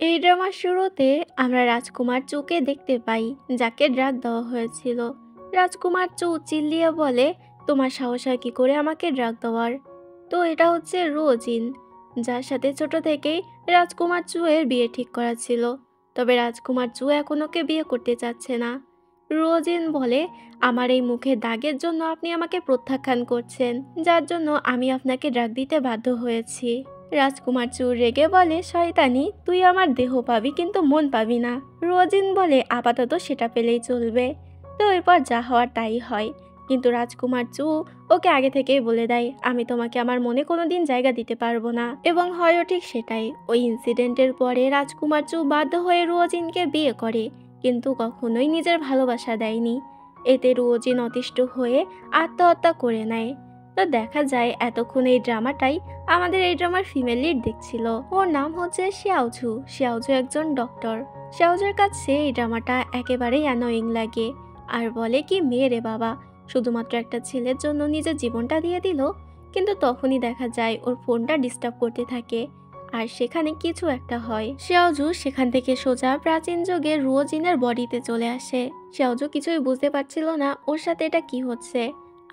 এই ড্রামার শুরুতে আমরা রাজকুমার চুকে দেখতে পাই, যাকে ড্রাগ দেওয়া হয়েছিল। রাজকুমার চু চিল্লিয়ে বলে, তোমার সাহস হয় কি করে আমাকে ড্রাগ দেওয়ার? তো এটা হচ্ছে রোজিন, যার সাথে ছোট থেকেই রাজকুমার চু এর বিয়ে ঠিক করা ছিল। তবে রাজকুমার চু এখন ওকে বিয়ে করতে চাচ্ছে না। রোজিন বলে, আমার এই মুখে দাগের জন্য আপনি আমাকে প্রত্যাখ্যান করছেন, যার জন্য আমি আপনাকে ড্রাগ দিতে বাধ্য হয়েছি। রাজকুমার চুর রেগে বলে, শয়তানি, তুই আমার দেহ পাবি কিন্তু মন পাবি না। রোজিন বলে, আপাতত সেটা পেলেই চলবে। তো এরপর যা হওয়ার তাই হয়, কিন্তু রাজকুমার চু ওকে আগে থেকেই বলে দেয়, আমি তোমাকে আমার মনে কোনোদিন জায়গা দিতে পারবো না। এবং হয়ও ঠিক সেটাই। ওই ইনসিডেন্টের পরে রাজকুমার চু বাধ্য হয়ে রোজিনকে বিয়ে করে, কিন্তু কখনোই নিজের ভালোবাসা দেয়নি। এতে রোজিন অতিষ্ঠ হয়ে আত্মহত্যা করে নেয়। তো দেখা যায় এতক্ষণ এই ড্রামাটাই আমাদের এই ড্রামার ফিমেল লিড দেখছিল। ওর নাম হচ্ছে শিয়াওঝু। শিয়াওঝু একজন ডক্টর। শিয়াওঝুর কাছে এই ড্রামাটা একেবারেই অ্যানোয়িং লাগে, আর বলে কি, মেয়ে বাবা, শুধুমাত্র একটা ছেলের জন্য নিজের জীবনটা দিয়ে দিল। কিন্তু তখনই দেখা যায় ওর ফোনটা ডিস্টার্ব করতে থাকে, আর সেখানে কিছু একটা হয়। শিয়াওঝু সেখান থেকে সোজা প্রাচীন যুগের রুওজিনের বডিতে চলে আসে। শিয়াওঝু কিছুই বুঝতে পারছিল না ওর সাথে এটা কি হচ্ছে।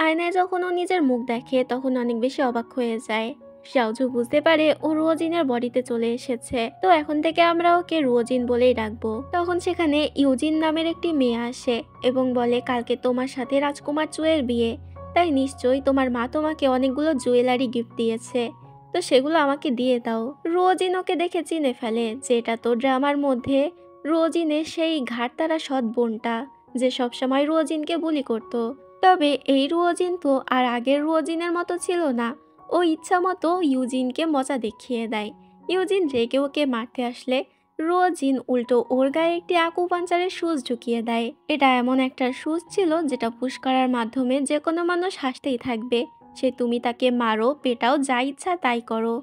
আয়নায় যখন ও নিজের মুখ দেখে তখন অনেক বেশি অবাক হয়ে যায়। শিয়াওঝু বুঝতে পারে ও রুওজিনের বডিতে চলে এসেছে, তো এখন থেকে আমরা ওকে রুওজিন বলেই ডাকবো। তখন সেখানে ইউজিন নামের একটি মেয়ে আসে এবং বলে, কালকে তোমার সাথে রাজকুমার চুয়ের বিয়ে, তাই নিশ্চয়ই তোমার মা তোমাকে অনেকগুলো জুয়েলারি গিফট দিয়েছে, তো সেগুলো আমাকে দিয়ে দাও। রোজিন ওকে দেখে চিনে ফেলে যে এটা তো ড্রামার মধ্যে রোজিনের সেই ঘাটতারা সৎ বোনটা, যে সবসময় রোজিনকে বুলি করত। তবে এই রুওজিন তো আর আগের রুওজিনের মতো ছিল না। ও ইচ্ছা মতো ইউজিনকে মজা দেখিয়ে দেয়। ইউজিন রেগে ওকে মারতে আসলে রুওজিন উল্টো ওর গায়ে একটি আকুপাঞ্চারের সুচ ঢুকিয়ে দেয়। এটা এমন একটা সুচ ছিল যেটা পুশ করার মাধ্যমে যে কোনো মানুষ হাসতেই থাকবে, সে তুমি তাকে মারো, পেটাও, যা ইচ্ছা তাই করো।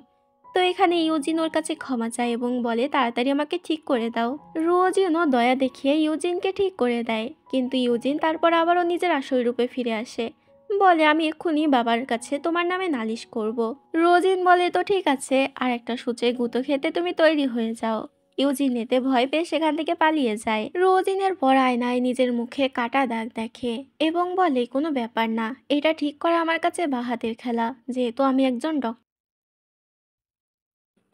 তো এখানে ইউজিন ওর কাছে ক্ষমা চায় এবং বলে, তাড়াতাড়ি আমাকে ঠিক করে দাও। রোজিনও দয়া দেখিয়ে ইউজিনকে ঠিক করে দেয়, কিন্তু ইউজিন তারপর আবারও নিজের আসল রূপে ফিরে আসে। বলে, আমি এক্ষুনি বাবার কাছে তোমার নামে নালিশ করব। রোজিন বলে, তো ঠিক আছে, আর একটা সূচে গুঁতো খেতে তুমি তৈরি হয়ে যাও। ইউজিন এতে ভয় পেয়ে সেখান থেকে পালিয়ে যায়। রোজিনের পর আয়নায় নিজের মুখে কাটা দাগ দেখে এবং বলে, কোনো ব্যাপার না, এটা ঠিক করা আমার কাছে বাহাতের খেলা, যেহেতু আমি একজন ডক্টর।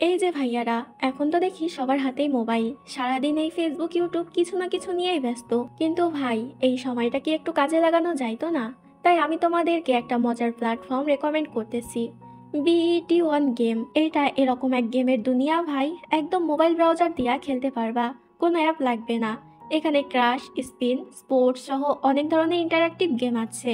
এই যে ভাইয়ারা, এখন তো দেখি সবার হাতেই মোবাইল, সারাদিন এই ফেসবুক ইউটিউব কিছু না কিছু নিয়েই ব্যস্ত। কিন্তু ভাই, এই সময়টা কি একটু কাজে লাগানো যাইতো না? তাই আমি তোমাদেরকে একটা মজার প্ল্যাটফর্ম রেকমেন্ড করতেছি, BET1 গেম। এটা এরকম এক গেমের দুনিয়া ভাই, একদম মোবাইল ব্রাউজার দিয়া খেলতে পারবা, কোনো অ্যাপ লাগবে না। এখানে ক্রাশ, স্পিন, স্পোর্টস সহ অনেক ধরনের ইন্টারঅ্যাক্টিভ গেম আছে।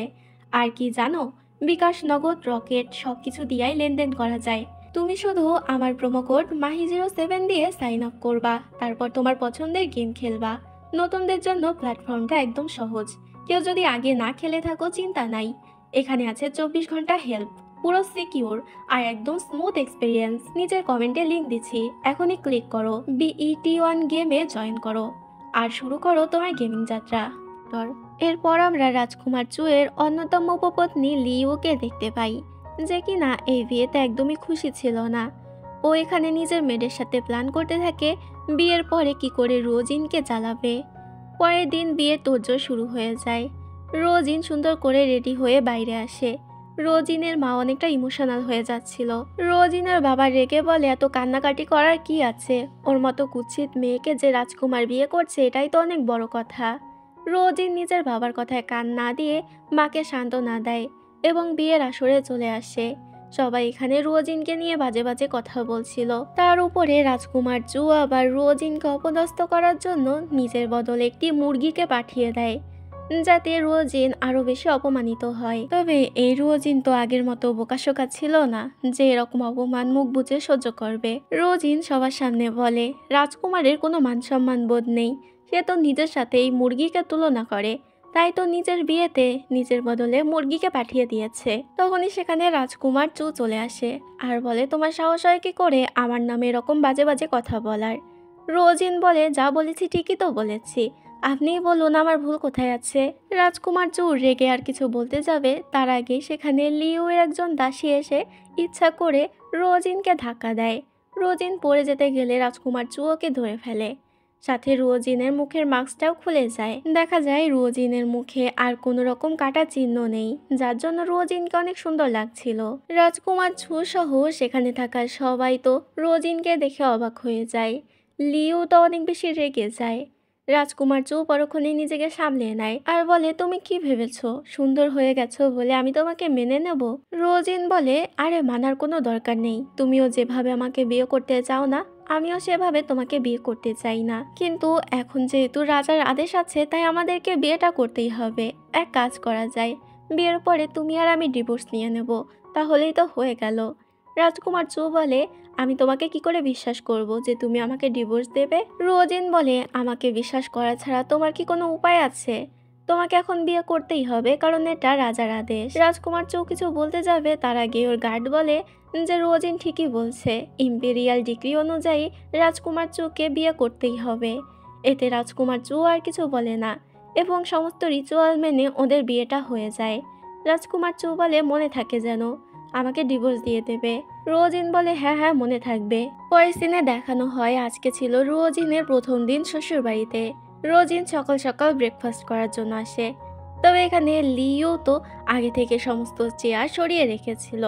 আর কি জানো, বিকাশ, নগদ, রকেট সবকিছু দিয়াই লেনদেন করা যায়। তুমি শুধু আমার প্রোমো কোড মাহি07 দিয়ে সাইন আপ করবা, তারপর তোমার পছন্দের গেম খেলবা। নতুনদের জন্য প্ল্যাটফর্মটা একদম সহজ। কেউ যদি আগে না খেলে থাকো চিন্তা নাই, এখানে আছে 24 ঘন্টা হেল্প, পুরো সিকিউর আর একদম স্মুথ এক্সপিরিয়েন্স। নিচের কমেন্টে লিংক দিচ্ছি, এখনই ক্লিক করো, BET1 গেমে জয়েন করো আর শুরু করো তোমার গেমিং যাত্রা। এরপর আমরা রাজকুমার চুয়ের অন্যতম উপপত্নী লিউকে দেখতে পাই, যে কিনা এই বিয়েতে একদমই খুশি ছিল না। ও এখানে নিজের মেয়েদের সাথে প্ল্যান করতে থাকে বিয়ের পরে কি করে রোজিনকে জ্বালাবে। পরের দিন বিয়ের তোড়জোড় শুরু হয়ে যায়। রোজিন সুন্দর করে রেডি হয়ে বাইরে আসে। রোজিনের মা অনেকটা ইমোশনাল হয়ে যাচ্ছিল। রোজিনের বাবা রেগে বলে, এত কান্নাকাটি করার কি আছে, ওর মতো কুৎসিত মেয়েকে যে রাজকুমার বিয়ে করছে এটাই তো অনেক বড় কথা। রোজিন নিজের বাবার কথায় কান না দিয়ে মাকে সান্ত্বনা দেয় এবং বিয়ের আসরে চলে আসে। সবাই এখানে রোজিনকে নিয়ে বাজে বাজে কথা বলছিল। তার উপরে রাজকুমার চু আবার রোজিনকে অপদস্থ করার জন্য নিজের বদলে একটি মুরগিকে পাঠিয়ে দেয়, যাতে রোজিন আরো বেশি অপমানিত হয়। তবে এই রোজিন তো আগের মতো বোকাশোকা ছিল না যে এরকম অপমান মুখ বুজে সহ্য করবে। রোজিন সবার সামনে বলে, রাজকুমারের কোনো মান সম্মান বোধ নেই, সে তো নিজের সাথে এই মুরগিকে তুলনা করে, তাই তো নিজের বিয়েতে নিজের বদলে মুরগিকে পাঠিয়ে দিয়েছে। তখনই সেখানে রাজকুমার চু চলে আসে আর বলে, তোমার সাহস হয় কি করে আমার নামে এরকম বাজে বাজে কথা বলার? রোজিন বলে, যা বলেছি ঠিকই তো বলেছি, আপনিই বলুন আমার ভুল কোথায় আছে। রাজকুমার চু রেগে আর কিছু বলতে যাবে, তার আগে সেখানে লিউ এর একজন দাসী এসে ইচ্ছা করে রোজিনকে ধাক্কা দেয়। রোজিন পড়ে যেতে গেলে রাজকুমার চু ওকে ধরে ফেলে। সাথে রোজিনের মুখের মাস্কটাও খুলে যায়। দেখা যায় রোজিনের মুখে আর কোনো রকম কাটা চিহ্ন নেই, যার জন্য রোজিনকে অনেক সুন্দর লাগছিল। রাজকুমার চু সহ সেখানে থাকা সবাই তো রোজিনকে দেখে অবাক হয়ে যায়। লিও তো অনেক বেশি রেগে যায়। রাজকুমার চু পরক্ষণেই নিজেকে সামলে নেয় আর বলে, তুমি কি ভেবেছো সুন্দর হয়ে গেছো বলে আমি তোমাকে মেনে নেব? রোজিন বলে, আরে মানার কোনো দরকার নেই। তুমিও যেভাবে আমাকে বিয়ে করতে চাও না, আমিও সেভাবে তোমাকে বিয়ে করতে চাই না। কিন্তু এখন যেহেতু রাজার আদেশ আছে, তাই আমাদেরকে বিয়েটা করতেই হবে। এক কাজ করা যায়, বিয়ের পরে তুমি আর আমি ডিভোর্স নিয়ে নেব, তাহলেই তো হয়ে গেল। রাজকুমার চু বলে, আমি তোমাকে কি করে বিশ্বাস করব যে তুমি আমাকে ডিভোর্স দেবে? রোজিন বলে, আমাকে বিশ্বাস করা ছাড়া তোমার কি কোনো উপায় আছে? তোমাকে এখন বিয়ে করতেই হবে, কারণ এটা রাজার আদেশ। রাজকুমার চু কিছু বলতে যাবে, তার আগে ওর গার্ড বলে যে রোজিন ঠিকই বলছে, ইম্পেরিয়াল ডিক্রি অনুযায়ী রাজকুমার চুকে বিয়ে করতেই হবে। এতে রাজকুমার চু আর কিছু বলে না এবং সমস্ত রিচুয়াল মেনে ওদের বিয়েটা হয়ে যায়। রাজকুমার চু বলে, মনে থাকে যেন, আমাকে ডিভোর্স দিয়ে দেবে। রোজিন বলে, হ্যাঁ হ্যাঁ মনে থাকবে। পরের সিনে দেখানো হয় আজকে ছিল রোজিনের প্রথম দিন শ্বশুর বাড়িতে। রোজিন সকাল সকাল ব্রেকফাস্ট করার জন্য আসে। তবে এখানে লিও তো আগে থেকে সমস্ত চেয়ার সরিয়ে রেখেছিল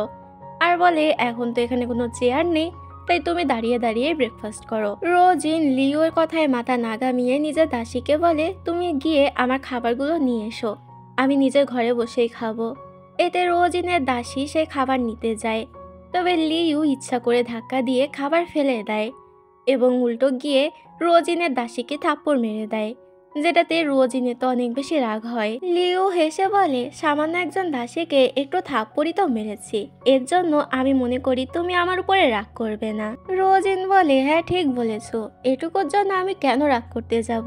আর বলে, এখন তো এখানে কোনো চেয়ার নেই, তাই তুমি দাঁড়িয়ে দাঁড়িয়ে ব্রেকফাস্ট করো। রোজিন লিওর কথায় মাথা না ঘামিয়ে নিজের দাসীকে বলে, তুমি গিয়ে আমার খাবারগুলো নিয়ে এসো, আমি নিজের ঘরে বসেই খাবো। এতে রোজিনের দাসী সে খাবার নিতে যায়, তবে লিউ ইচ্ছা করে ধাক্কা দিয়ে খাবার ফেলে দেয় এবং উল্টো গিয়ে রোজিনের দাসীকে থাপ্পড় মেরে দেয়, যেটাতে রোজিনে তো অনেক বেশি রাগ হয়। লিও হেসে বলে, সামান্য একজন দাসীকে একটু থাপ্পড়ই তো মেরেছি, এর জন্য আমি মনে করি তুমি আমার উপরে রাগ করবে না। রোজিন বলে, হ্যাঁ ঠিক বলেছো, এটুকুর জন্য আমি কেন রাগ করতে যাব?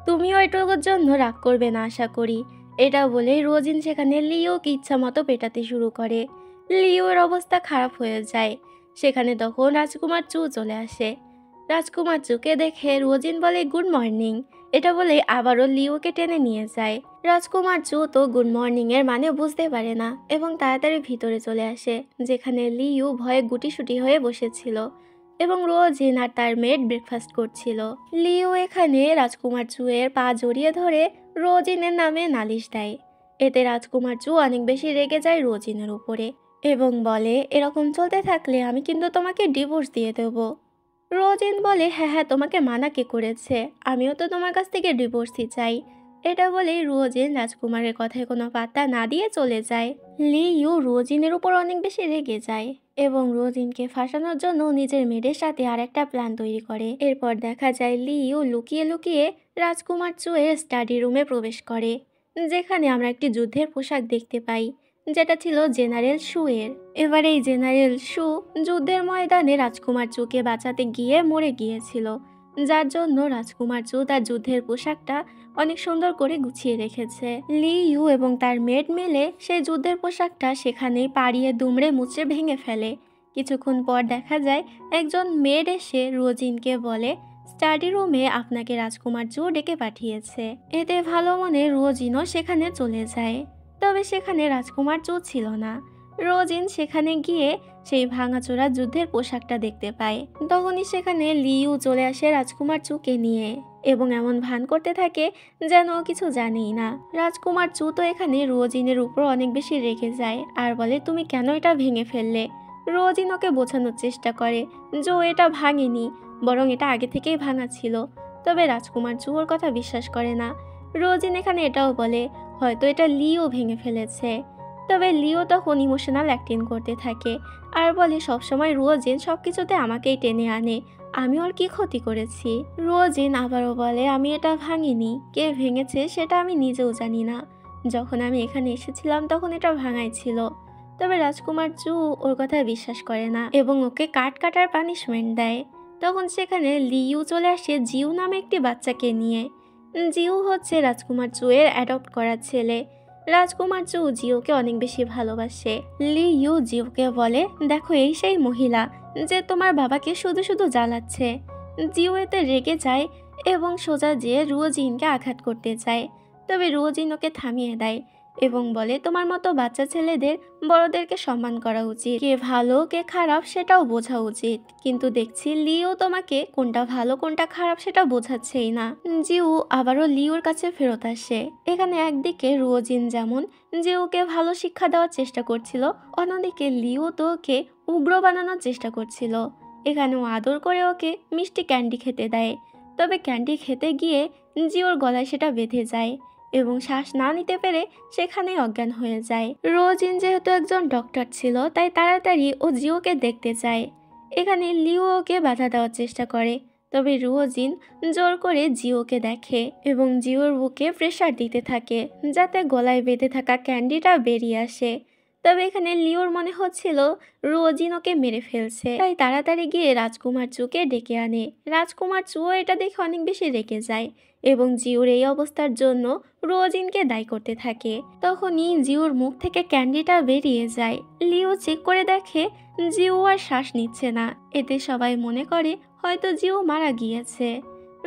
তুমিও এটুকুর জন্য রাগ করবে না আশা করি। এটা বলে রোজিন সেখানে লিওকে ইচ্ছা মতো পেটাতে শুরু করে। লিওর অবস্থা খারাপ হয়ে যায়। সেখানে তখন রাজকুমার চু চলে আসে। রাজকুমার চুকে দেখে রোজিন বলে, গুড মর্নিং। এটা বলে আবারও লিওকে টেনে নিয়ে যায়। রাজকুমার চু তো গুড মর্নিং এর মানে বুঝতে পারে না এবং তাড়াতাড়ি ভিতরে চলে আসে, যেখানে লিও ভয়ে গুটিসুটি হয়ে বসেছিল এবং রোজিন আর তার মেড ব্রেকফাস্ট করছিল। লিও এখানে রাজকুমার চুয়ের পা জড়িয়ে ধরে রোজিনের নামে নালিশ দেয়। এতে রাজকুমার চু অনেক বেশি রেগে যায় রোজিনের উপরে এবং বলে, এরকম চলতে থাকলে আমি কিন্তু তোমাকে ডিভোর্স দিয়ে দেব। রোজিন বলে, হ্যাঁ হ্যাঁ তোমাকে মানা কে করেছে, আমিও তো তোমার কাছ থেকে ডিভোর্সই চাই। এটা বলে রোজিন রাজকুমারের কথায় কোনো পাত্তা না দিয়ে চলে যায়। লিও রোজিনের উপর অনেক বেশি রেগে যায় এবং রোজিনকে ফাঁসানোর জন্য নিজের মেয়েদের সাথে আর একটা প্ল্যান তৈরি করে। এরপর দেখা যায় লিও লুকিয়ে লুকিয়ে রাজকুমার চুয়ের স্টাডি রুমে প্রবেশ করে, যেখানে আমরা একটি যুদ্ধের পোশাক দেখতে পাই, যেটা ছিল জেনারেল শু এর। এবার এই জেনারেল শু যুদ্ধের ময়দানে রাজকুমার চুকে বাঁচাতে গিয়ে মরে গিয়েছিল, যার জন্য রাজকুমার চু তার যুদ্ধের পোশাকটা অনেক সুন্দর করে গুছিয়ে রেখেছে। লিউ এবং তার মেড মিলে সেই যুদ্ধের পোশাকটা সেখানেই পাড়িয়ে দুমড়ে মুচড়ে ভেঙে ফেলে। কিছুক্ষণ পর দেখা যায় একজন মেড এসে রোজিনকে বলে, স্টাডি রুমে আপনাকে রাজকুমার চু ডেকে পাঠিয়েছে। এতে ভালো মনে রোজিনও সেখানে চলে যায়, তবে সেখানে রাজকুমার চু ছিল না। রোজিন সেখানে গিয়ে সেই ভাঙাচোরা যুদ্ধের পোশাকটা দেখতে পায়। তখনই সেখানে লিউ চলে আসে রাজকুমার চুকে নিয়ে এবং এমন ভান করতে থাকে যেন ও কিছু জানেই না। রাজকুমার চু তো এখানে রোজিনের উপর অনেক বেশি রেগে যায় আর বলে, তুমি কেন এটা ভেঙে ফেললে? রোজিন ওকে বোঝানোর চেষ্টা করে যে ও এটা ভাঙেনি, বরং এটা আগে থেকেই ভাঙা ছিল। তবে রাজকুমার চু ওর কথা বিশ্বাস করে না। রোজিন এখানে এটাও বলে, হয়তো এটা লিও ভেঙে ফেলেছে। তবে লিও তখন ইমোশনাল অ্যাক্টিং করতে থাকে আর বলে, সবসময় রোজিন সবকিছুতে আমাকেই টেনে আনে, আমি ওর কি ক্ষতি করেছি? রোজিন আবারও বলে, আমি এটা ভাঙিনি, কে ভেঙেছে সেটা আমি নিজেও জানি না, যখন আমি এখানে এসেছিলাম তখন এটা ভাঙাই ছিল। তবে রাজকুমার চু ওর কথা বিশ্বাস করে না এবং ওকে কাট কাটার পানিশমেন্ট দেয়। তখন সেখানে লিউ চলে আসে জিউ নামে একটি বাচ্চাকে নিয়ে। জিউ হচ্ছে রাজকুমার চুয়ের অ্যাডপ্ট করা ছেলে। রাজকুমার চু জিওকে অনেক বেশি ভালোবাসে। লিউ জিওকে বলে, দেখো এই সেই মহিলা যে তোমার বাবাকে শুধু শুধু জ্বালাচ্ছে। জিও এতে রেগে যায় এবং সোজা যেয়ে রোজিনকে আঘাত করতে চায়, তবে রোজিন ওকে থামিয়ে দেয় এবং বলে তোমার মতো বাচ্চা ছেলেদের বড়দেরকে সম্মান করা উচিত, কে ভালো কে খারাপ সেটাও বোঝা উচিত। কিন্তু দেখছি লিও তোমাকে কোনটা ভালো কোনটা খারাপ সেটা বোঝাচ্ছেই না। জিউ আবারও লিওর কাছে ফেরত আসে। এখানে একদিকে রুয়োজিন যেমন জিউকে ভালো শিক্ষা দেওয়ার চেষ্টা করছিল, অন্যদিকে লিও তো ওকে উগ্র বানানোর চেষ্টা করছিল। এখানেও আদর করে ওকে মিষ্টি ক্যান্ডি খেতে দেয়, তবে ক্যান্ডি খেতে গিয়ে জিওর গলায় সেটা বেঁধে যায় এবং শ্বাস না নিতে পেরে সেখানেই অজ্ঞান হয়ে যায়। রোজিন যেহেতু একজন ডক্টর ছিল তাই তাড়াতাড়ি ও জিওকে দেখতে চায়। এখানে লিও ওকে বাধা দেওয়ার চেষ্টা করে, তবে রুয়োজিন জোর করে জিওকে দেখে এবং জিওর বুকে প্রেসার দিতে থাকে যাতে গলায় বেঁধে থাকা ক্যান্ডিটা বেরিয়ে আসে। তবে এখানে লিওর মনে হচ্ছিল রুয়োজিন ওকে মেরে ফেলছে, তাই তাড়াতাড়ি গিয়ে রাজকুমার চুকে ডেকে আনে। রাজকুমার চুও এটা দেখে অনেক বেশি রেগে যায় এবং জিওর এই অবস্থার জন্য রুয়োজিনকে দায়ী করতে থাকে। তখনই জিওর মুখ থেকে ক্যান্ডিটা বেরিয়ে যায়। লিও চেক করে দেখে জিও আর শ্বাস নিচ্ছে না। এতে সবাই মনে করে হয়তো জিও মারা গিয়েছে।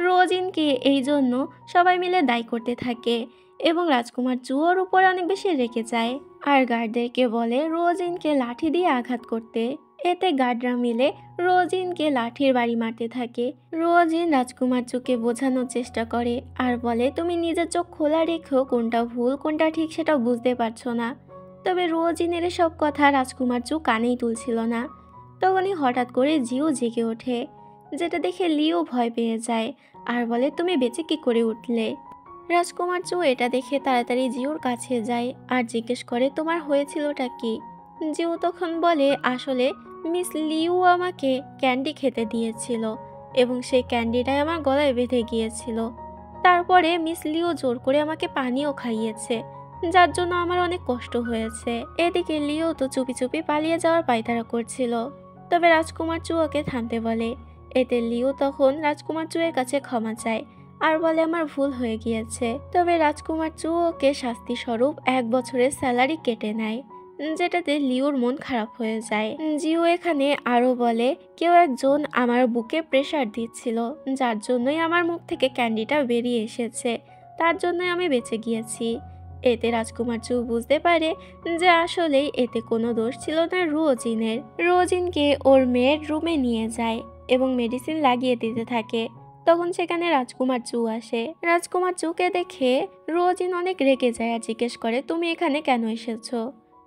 রোজিনকে এই জন্য সবাই মিলে দায়ী করতে থাকে এবং রাজকুমার চুয়োর উপর অনেক বেশি রেগে যায় আর গার্ডদেরকে বলে রোজিনকে লাঠি দিয়ে আঘাত করতে। এতে গার্ডরা মিলে রোজিনকে লাঠির বাড়ি মারতে থাকে। রোজিন রাজকুমার চুকে বোঝানোর চেষ্টা করে আর বলে তুমি নিজের চোখ খোলা রেখেও কোনটা ভুল কোনটা ঠিক সেটা বুঝতে পারছো না। তবে রোজিনের সব কথা রাজকুমার চু কানেই তুলছিল না। তখনই হঠাৎ করে জিও জেগে ওঠে, যেটা দেখে লিও ভয় পেয়ে যায় আর বলে তুমি বেঁচে কি করে উঠলে। রাজকুমার চু এটা দেখে তাড়াতাড়ি জিওর কাছে যায় আর জিজ্ঞেস করে তোমার হয়েছিলটা কি। জিও তখন বলে আসলে মিস লিউ আমাকে ক্যান্ডি খেতে দিয়েছিল এবং সেই ক্যান্ডিটাই আমার গলায় বেঁধে গিয়েছিল। তারপরে মিস লিও জোর করে আমাকে পানিও খাইয়েছে, যার জন্য আমার অনেক কষ্ট হয়েছে। এদিকে লিও তো চুপি চুপি পালিয়ে যাওয়ার পায়তারা করছিল, তবে রাজকুমার চু ওকে থামতে বলে। এতে লিও তখন রাজকুমার চুয়ের কাছে ক্ষমা চায় আর বলে আমার ভুল হয়ে গিয়েছে। তবে রাজকুমার চু ওকে শাস্তি স্বরূপ 1 বছরের স্যালারি কেটে নেয়, যেটাতে লিওর মন খারাপ হয়ে যায়। জিও এখানে আরও বলে কেউ একজন আমার বুকে প্রেসার দিচ্ছিল, যার জন্যই আমার মুখ থেকে ক্যান্ডিটা বেরিয়ে এসেছে, তার জন্যই আমি বেঁচে গিয়েছি। এতে রাজকুমার চু বুঝতে পারে যে আসলেই এতে কোনো দোষ ছিল না রুয়োজিনের। রুয়োজিনকে ওর মেয়ের রুমে নিয়ে যায় এবং মেডিসিন লাগিয়ে দিতে থাকে। তখন সেখানে রাজকুমার চু আসে। রাজকুমার চুকে দেখে রুয়োজিন অনেক রেগে যায় আর জিজ্ঞেস করে তুমি এখানে কেন এসেছো।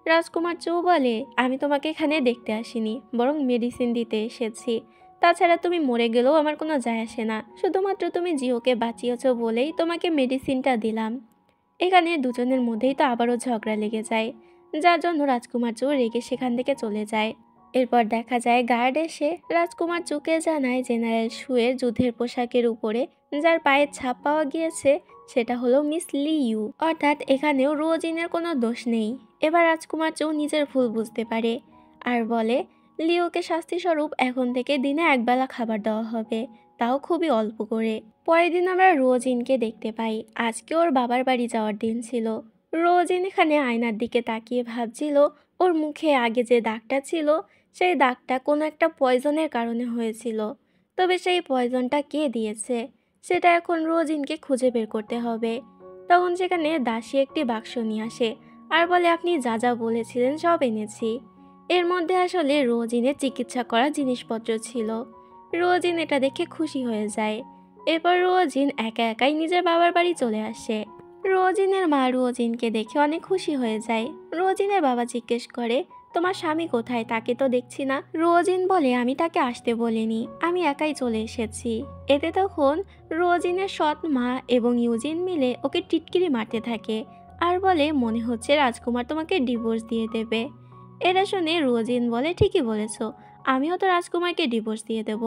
রাজকুমার চু বলে আমি তোমাকে এখানে দেখতে আসিনি, বরং মেডিসিন দিতে এসেছি। তাছাড়া তুমি মরে গেলেও আমার কোনো যায় আসে না, শুধুমাত্র তুমি জিওকে বাঁচিয়েছো বলেই তোমাকে মেডিসিনটা দিলাম। এখানে দুজনের মধ্যেই তো আবারও ঝগড়া লেগে যায়, যার জন্য রাজকুমার চু রেগে সেখান থেকে চলে যায়। এরপর দেখা যায় গার্ড এসে রাজকুমার চুকে জানায় জেনারেল শুয়ের যুদ্ধের পোশাকের উপরে যার পায়ের ছাপ পাওয়া গিয়েছে সেটা হলো মিস লিউ, অর্থাৎ এখানেও রোজিনের কোনো দোষ নেই। এবার রাজকুমার চু নিজের ভুল বুঝতে পারে আর বলে লিওকে শাস্তি স্বরূপ এখন থেকে দিনে একবেলা খাবার দেওয়া হবে, তাও খুবই অল্প করে। পরের দিন আমরা রোজিনকে দেখতে পাই। আজকে ওর বাবার বাড়ি যাওয়ার দিন ছিল। রোজিন এখানে আয়নার দিকে তাকিয়ে ভাবছিল ওর মুখে আগে যে দাগটা ছিল সেই দাগটা কোনো একটা পয়জনের কারণে হয়েছিল, তবে সেই পয়জনটা কে দিয়েছে সেটা এখন রোজিনকে খুঁজে বের করতে হবে। তখন সেখানে দাসী একটি বাক্স নিয়ে আসে আর বলে আপনি যা যা বলেছিলেন সব এনেছি। এর মধ্যে আসলে রোজিনের চিকিৎসা করা জিনিসপত্র ছিল। রোজিন এটা দেখে খুশি হয়ে যায়। এরপর রোজিন একা একাই নিজের বাবার বাড়ি চলে আসে। রোজিনের মা রোজিনকে দেখে অনেক খুশি হয়ে যায়। রোজিনের বাবা জিজ্ঞেস করে তোমার স্বামী কোথায়, তাকে তো দেখছি না। রোজিন বলে আমি তাকে আসতে বলিনি, আমি একাই চলে এসেছি। এতে তখন রোজিনের সৎ মা এবং ইউজিন মিলে ওকে টিটকিরি মারতে থাকে আর বলে মনে হচ্ছে রাজকুমার তোমাকে ডিভোর্স দিয়ে দেবে। এটা শুনে রোজিন বলে ঠিকই বলেছ, আমিও তো রাজকুমারকে ডিভোর্স দিয়ে দেব।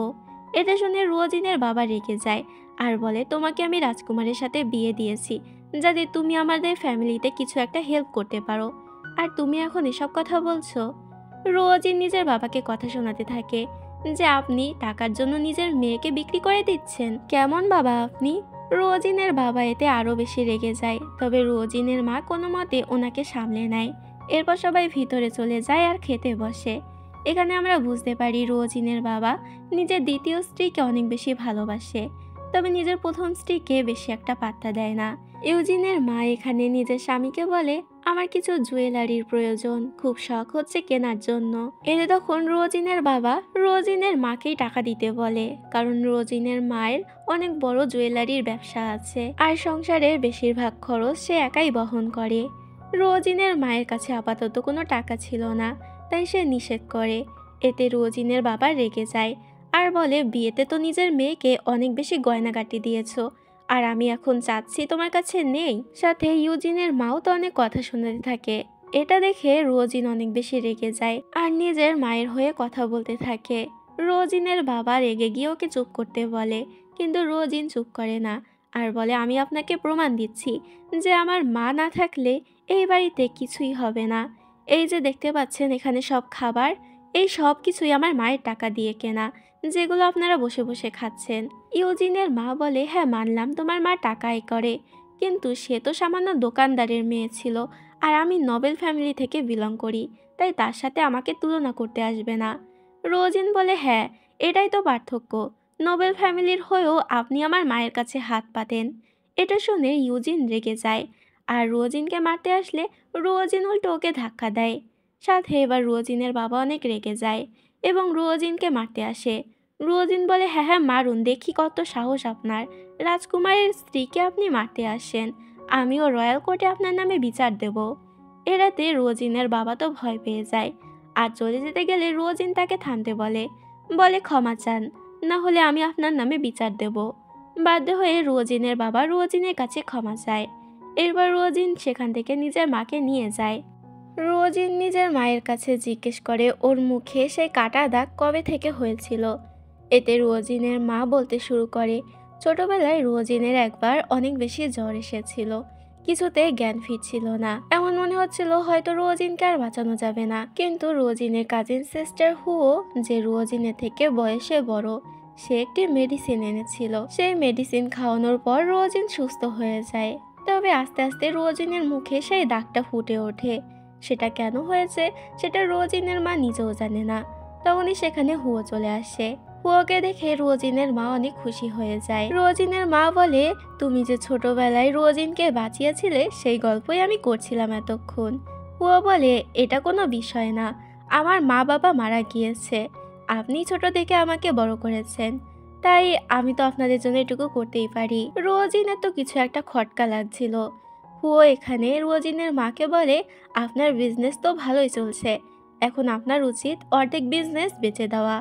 এটা শুনে রোজিনের বাবা রেগে যায় আর বলে তোমাকে আমি রাজকুমারের সাথে বিয়ে দিয়েছি যাতে তুমি আমাদের ফ্যামিলিতে কিছু একটা হেল্প করতে পারো, আর তুমি এখন এসব কথা বলছো। রোজিন নিজের বাবাকে কথা শোনাতে থাকে যে আপনি টাকার জন্য নিজের মেয়েকে বিক্রি করে দিচ্ছেন, কেমন বাবা আপনি। রোজিনের বাবা এতে আরও বেশি রেগে যায়, তবে রোজিনের মা কোনো মতে ওনাকে সামলে নেয়। এরপর সবাই ভিতরে চলে যায় আর খেতে বসে। এখানে আমরা বুঝতে পারি রোজিনের বাবা নিজের দ্বিতীয় স্ত্রীকে অনেক বেশি ভালোবাসে, তবে নিজের প্রথম স্ত্রীকে বেশি একটা পাত্তা দেয় না। ইউজিনের মা এখানে নিজের স্বামীকে বলে, আমার কিছু জুয়েলারির প্রয়োজন, খুব শখ হচ্ছে কেনার জন্য। এতে তখন রোজিনের বাবা রোজিনের মাকেই টাকা দিতে বলে, কারণ রোজিনের মায়ের অনেক বড় জুয়েলারির ব্যবসা আছে আর সংসারের বেশিরভাগ খরচ সে একাই বহন করে। রোজিনের মায়ের কাছে আপাতত কোনো টাকা ছিল না, তাই সে নিষেধ করে। এতে রোজিনের বাবা রেগে যায় আর বলে, বিয়েতে তো নিজের মেয়েকে অনেক বেশি গয়নাগাটি দিয়েছো, আর আমি এখন চাচ্ছি তোমার কাছে নেই। সাথে ইউজিনের মাও তো অনেক কথা শোনাতে থাকে। এটা দেখে রোজিন অনেক বেশি রেগে যায় আর নিজের মায়ের হয়ে কথা বলতে থাকে। রোজিনের বাবা রেগে গিয়ে ওকে চুপ করতে বলে, কিন্তু রোজিন চুপ করে না আর বলে, আমি আপনাকে প্রমাণ দিচ্ছি যে আমার মা না থাকলে এই বাড়িতে কিছুই হবে না। এই যে দেখতে পাচ্ছেন এখানে সব খাবার, এই সব কিছুই আমার মায়ের টাকা দিয়ে কেনা, যেগুলো আপনারা বসে বসে খাচ্ছেন। ইউজিনের মা বলে, হ্যাঁ মানলাম তোমার মা টাকা আয় করে, কিন্তু সে তো সামান্য দোকানদারের মেয়ে ছিল, আর আমি নোবেল ফ্যামিলি থেকে বিলং করি, তাই তার সাথে আমাকে তুলনা করতে আসবে না। রোজিন বলে, হ্যাঁ এটাই তো পার্থক্য, নোবেল ফ্যামিলির হয়েও আপনি আমার মায়ের কাছে হাত পাতেন। এটা শুনে ইউজিন রেগে যায় আর রোজিনকে মারতে আসলে রোজিন উল্টো ওকে ধাক্কা দেয়। সাথে এবার রোজিনের বাবা অনেক রেগে যায় এবং রোজিনকে মারতে আসে। রোজিন বলে, হ্যাঁ হ্যাঁ মারুন, দেখি কত সাহস আপনার, রাজকুমারের স্ত্রীকে আপনি মারতে আসেন, আমিও রয়্যাল কোর্টে আপনার নামে বিচার দেব। এরাতে রোজিনের বাবা তো ভয় পেয়ে যায় আর চলে যেতে গেলে রোজিন তাকে থামতে বলে, বলে ক্ষমা চান, না হলে আমি আপনার নামে বিচার দেব। বাধ্য হয়ে রোজিনের বাবা রোজিনের কাছে ক্ষমা চায়। এরপর রোজিন সেখান থেকে নিজের মাকে নিয়ে যায়। রোজিন নিজের মায়ের কাছে জিজ্ঞেস করে ওর মুখে সেই কাটা দাগ কবে থেকে হয়েছিল। এতে রোজিনের মা বলতে শুরু করে, ছোটবেলায় রোজিনের একবার অনেক বেশি জ্বর এসেছিল, কিছুতে জ্ঞান ফিরছিল না, এমন মনে হচ্ছিল হয়তো রোজিনকে আর বাঁচানো যাবে না। কিন্তু রোজিনের কাজিন সিস্টার হুও, যে রোজিনের থেকে বয়সে বড়, সে একটি মেডিসিন এনেছিল। সেই মেডিসিন খাওয়ানোর পর রোজিন সুস্থ হয়ে যায়। তবে আস্তে আস্তে রোজিনের মুখে সেই দাগটা ফুটে ওঠে। সেটা কেন হয়েছে সেটা রোজিনের মা নিজেও জানে না। তখনই সেখানে হুয়ো চলে আসে। হুয়োকে দেখে রোজিনের মা অনেক খুশি হয়ে যায়। রোজিনের মা বলে, তুমি যে ছোটবেলায় রোজিনকে বাঁচিয়েছিলে সেই গল্পই আমি করছিলাম এতক্ষণ। হুয়ো বলে, এটা কোনো বিষয় না, আমার মা বাবা মারা গিয়েছে, আপনি ছোট থেকে আমাকে বড় করেছেন, তাই আমি তো আপনাদের জন্য এটুকু করতেই পারি। রোজিনের তো কিছু একটা খটকা লাগছিল। হুয়ো এখানে রোজিনের মাকে বলে, আপনার বিজনেস তো ভালোই চলছে, এখন আপনার উচিত অর্ধেক বিজনেস বেচে দেওয়া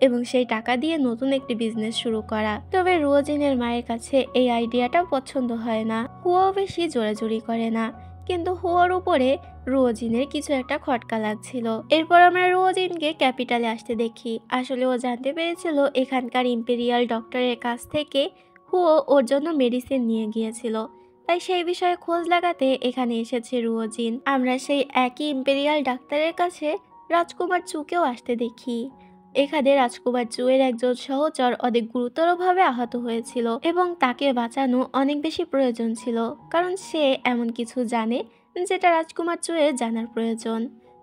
এবং সেই টাকা দিয়ে নতুন একটি বিজনেস শুরু করা। তবে রোজিনের মায়ের কাছে এই আইডিয়াটাও পছন্দ হয় না। হুয়ো বেশি জোরাজুরি করে না, কিন্তু হুয়োর উপরে রোজিনের কিছু একটা খটকা লাগছিল। এরপর আমরা রোজিনকে ক্যাপিটালে আসতে দেখি। আসলে ও জানতে পেরেছিল এখানকার ইম্পেরিয়াল ডক্টরের কাছ থেকে হুয়ো ওর জন্য মেডিসিন নিয়ে গিয়েছিল, তাই সেই বিষয়ে খোঁজ লাগাতে এখানে এসেছে রোজিন। আমরা সেই একই ইম্পেরিয়াল ডাক্তারের কাছে রাজকুমার চুকেও আসতে দেখি। এখানে রাজকুমার চুয়ের একজন সহচর অনেক গুরুতরভাবে আহত হয়েছিল এবং তাকে বাঁচানো অনেক বেশি প্রয়োজন ছিল, কারণ সে এমন কিছু জানে যেটা রাজকুমার চুয়ের জানার প্রয়োজন।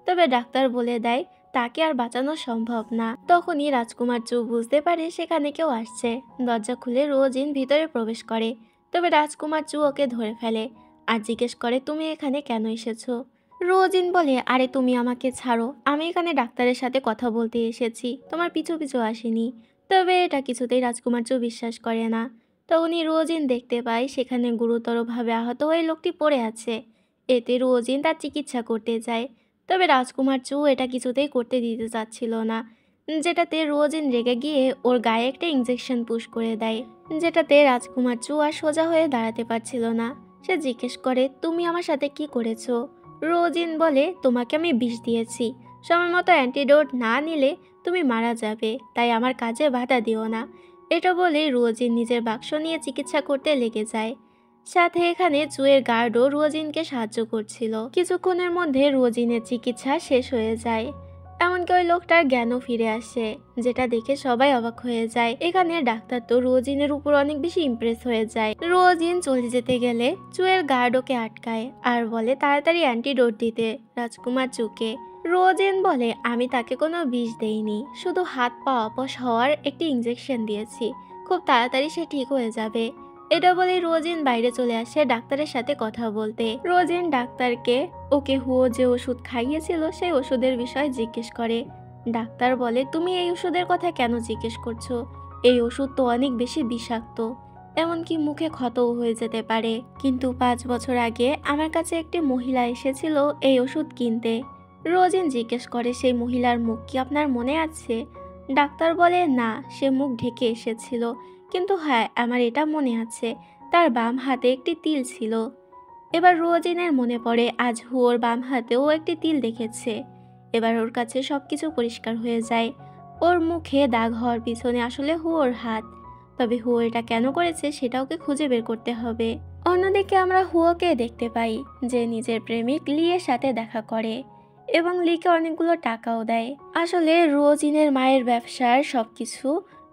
তবে ডাক্তার বলে দেয় তাকে আর বাঁচানো সম্ভব না। তখনই রাজকুমার চু বুঝতে পারে সেখানে কেউ আসছে। দরজা খুলে রোজিন ভিতরে প্রবেশ করে। তবে রাজকুমার চু ওকে ধরে ফেলে আর জিজ্ঞেস করে, তুমি এখানে কেন এসেছো? রোজিন বলে, আরে তুমি আমাকে ছাড়ো, আমি এখানে ডাক্তারের সাথে কথা বলতে এসেছি, তোমার পিছু পিছু আসিনি। তবে এটা কিছুতেই রাজকুমার চু বিশ্বাস করে না। তখনই রোজিন দেখতে পায় সেখানে গুরুতরভাবে আহত হয়ে লোকটি পড়ে আছে। এতে রোজিন তার চিকিৎসা করতে যায়। তবে রাজকুমার চু এটা কিছুতেই করতে দিতে চাচ্ছিল না, যেটাতে রোজিন রেগে গিয়ে ওর গায়ে একটা ইঞ্জেকশন পুশ করে দেয়, যেটাতে রাজকুমার চু আর সোজা হয়ে দাঁড়াতে পারছিল না। সে জিজ্ঞেস করে, তুমি আমার সাথে কি করেছো? রোজিন বলে, তোমাকে আমি বিষ দিয়েছি, সময় মতো অ্যান্টিডোট না নিলে তুমি মারা যাবে, তাই আমার কাজে বাধা দিও না। এটা বলে রোজিন নিজের বাক্স নিয়ে চিকিৎসা করতে লেগে যায়। সাথে এখানে চুয়ের গার্ডও রোজিনকে সাহায্য করছিল। কিছুক্ষণের মধ্যে রোজিনের চিকিৎসা শেষ হয়ে যায়, এমনকি ওই লোকটার জ্ঞানও ফিরে আসে, যেটা দেখে সবাই অবাক হয়ে যায়। এখানে ডাক্তার তো রোজিনের উপর অনেক বেশি ইমপ্রেস হয়ে যায়। রোজিন চলে যেতে গেলে চুয়ের গার্ড ওকে আটকায় আর বলে তাড়াতাড়ি অ্যান্টিডোট দিতে রাজকুমার চুকে। রোজিন বলে, আমি তাকে কোনো বিষ দেইনি, শুধু হাত পা অপস হওয়ার একটি ইঞ্জেকশন দিয়েছি, খুব তাড়াতাড়ি সে ঠিক হয়ে যাবে। এটা বলেই রোজিন বাইরে চলে আসে ডাক্তারের সাথে কথা বলতে। রোজিন ডাক্তারকে ওকে হুয়ো যে ওষুধ খাইয়েছিল সেই ওষুধের বিষয়ে জিজ্ঞেস করে। ডাক্তার বলে, তুমি এই ওষুধের কথা কেন জিজ্ঞেস করছো? এই ওষুধ তো অনেক বেশি বিষাক্ত, এমনকি মুখে ক্ষতও হয়ে যেতে পারে। কিন্তু 5 বছর আগে আমার কাছে একটি মহিলা এসেছিল এই ওষুধ কিনতে। রোজিন জিজ্ঞেস করে, সেই মহিলার মুখ কি আপনার মনে আছে? ডাক্তার বলে, না, সে মুখ ঢেকে এসেছিল, কিন্তু হ্যাঁ, আমার এটা মনে আছে, তার বাম হাতে একটি তিল ছিল। এবার রোজিনের মনে পড়ে আজ হুয়োর বাম হাতেও একটি তিল দেখেছে। এবার ওর কাছে সবকিছু পরিষ্কার হয়ে যায়। ওর মুখে দাগ হওয়ার পিছনে আসলে হুয়োর হাত। তবে হুয়ো এটা কেন করেছে সেটা ওকে খুঁজে বের করতে হবে। অন্যদিকে আমরা হুয়োকে দেখতে পাই যে নিজের প্রেমিক লিয়ের সাথে দেখা করে এবং লিকে অনেকগুলো টাকাও দেয়। আসলে রোজিনের মায়ের ব্যবসার সবকিছু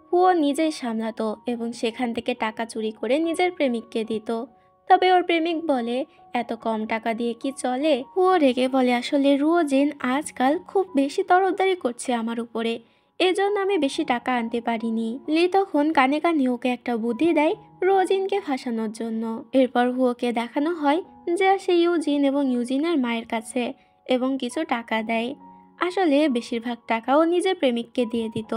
হুয়ো নিজেই সামলাতো এবং সেখান থেকে টাকা চুরি করে নিজের প্রেমিককে দিত। তবে ওর প্রেমিক বলে, এত কম টাকা দিয়ে কি চলে? হুয়ো রেগে বলে, আসলে রোজিন আজকাল খুব বেশি তরফদারি করছে আমার উপরে, এজন্য আমি বেশি টাকা আনতে পারিনি। লি তখন কানে কানে ওকে একটা বুদ্ধি দেয় রোজিনকে ফাঁসানোর জন্য। এরপর হুয়োকে দেখানো হয় যে সে ইউজিন এবং ইউজিনের মায়ের কাছে এবং কিছু টাকা দেয়। আসলে বেশিরভাগ টাকাও নিজের প্রেমিককে দিয়ে দিত।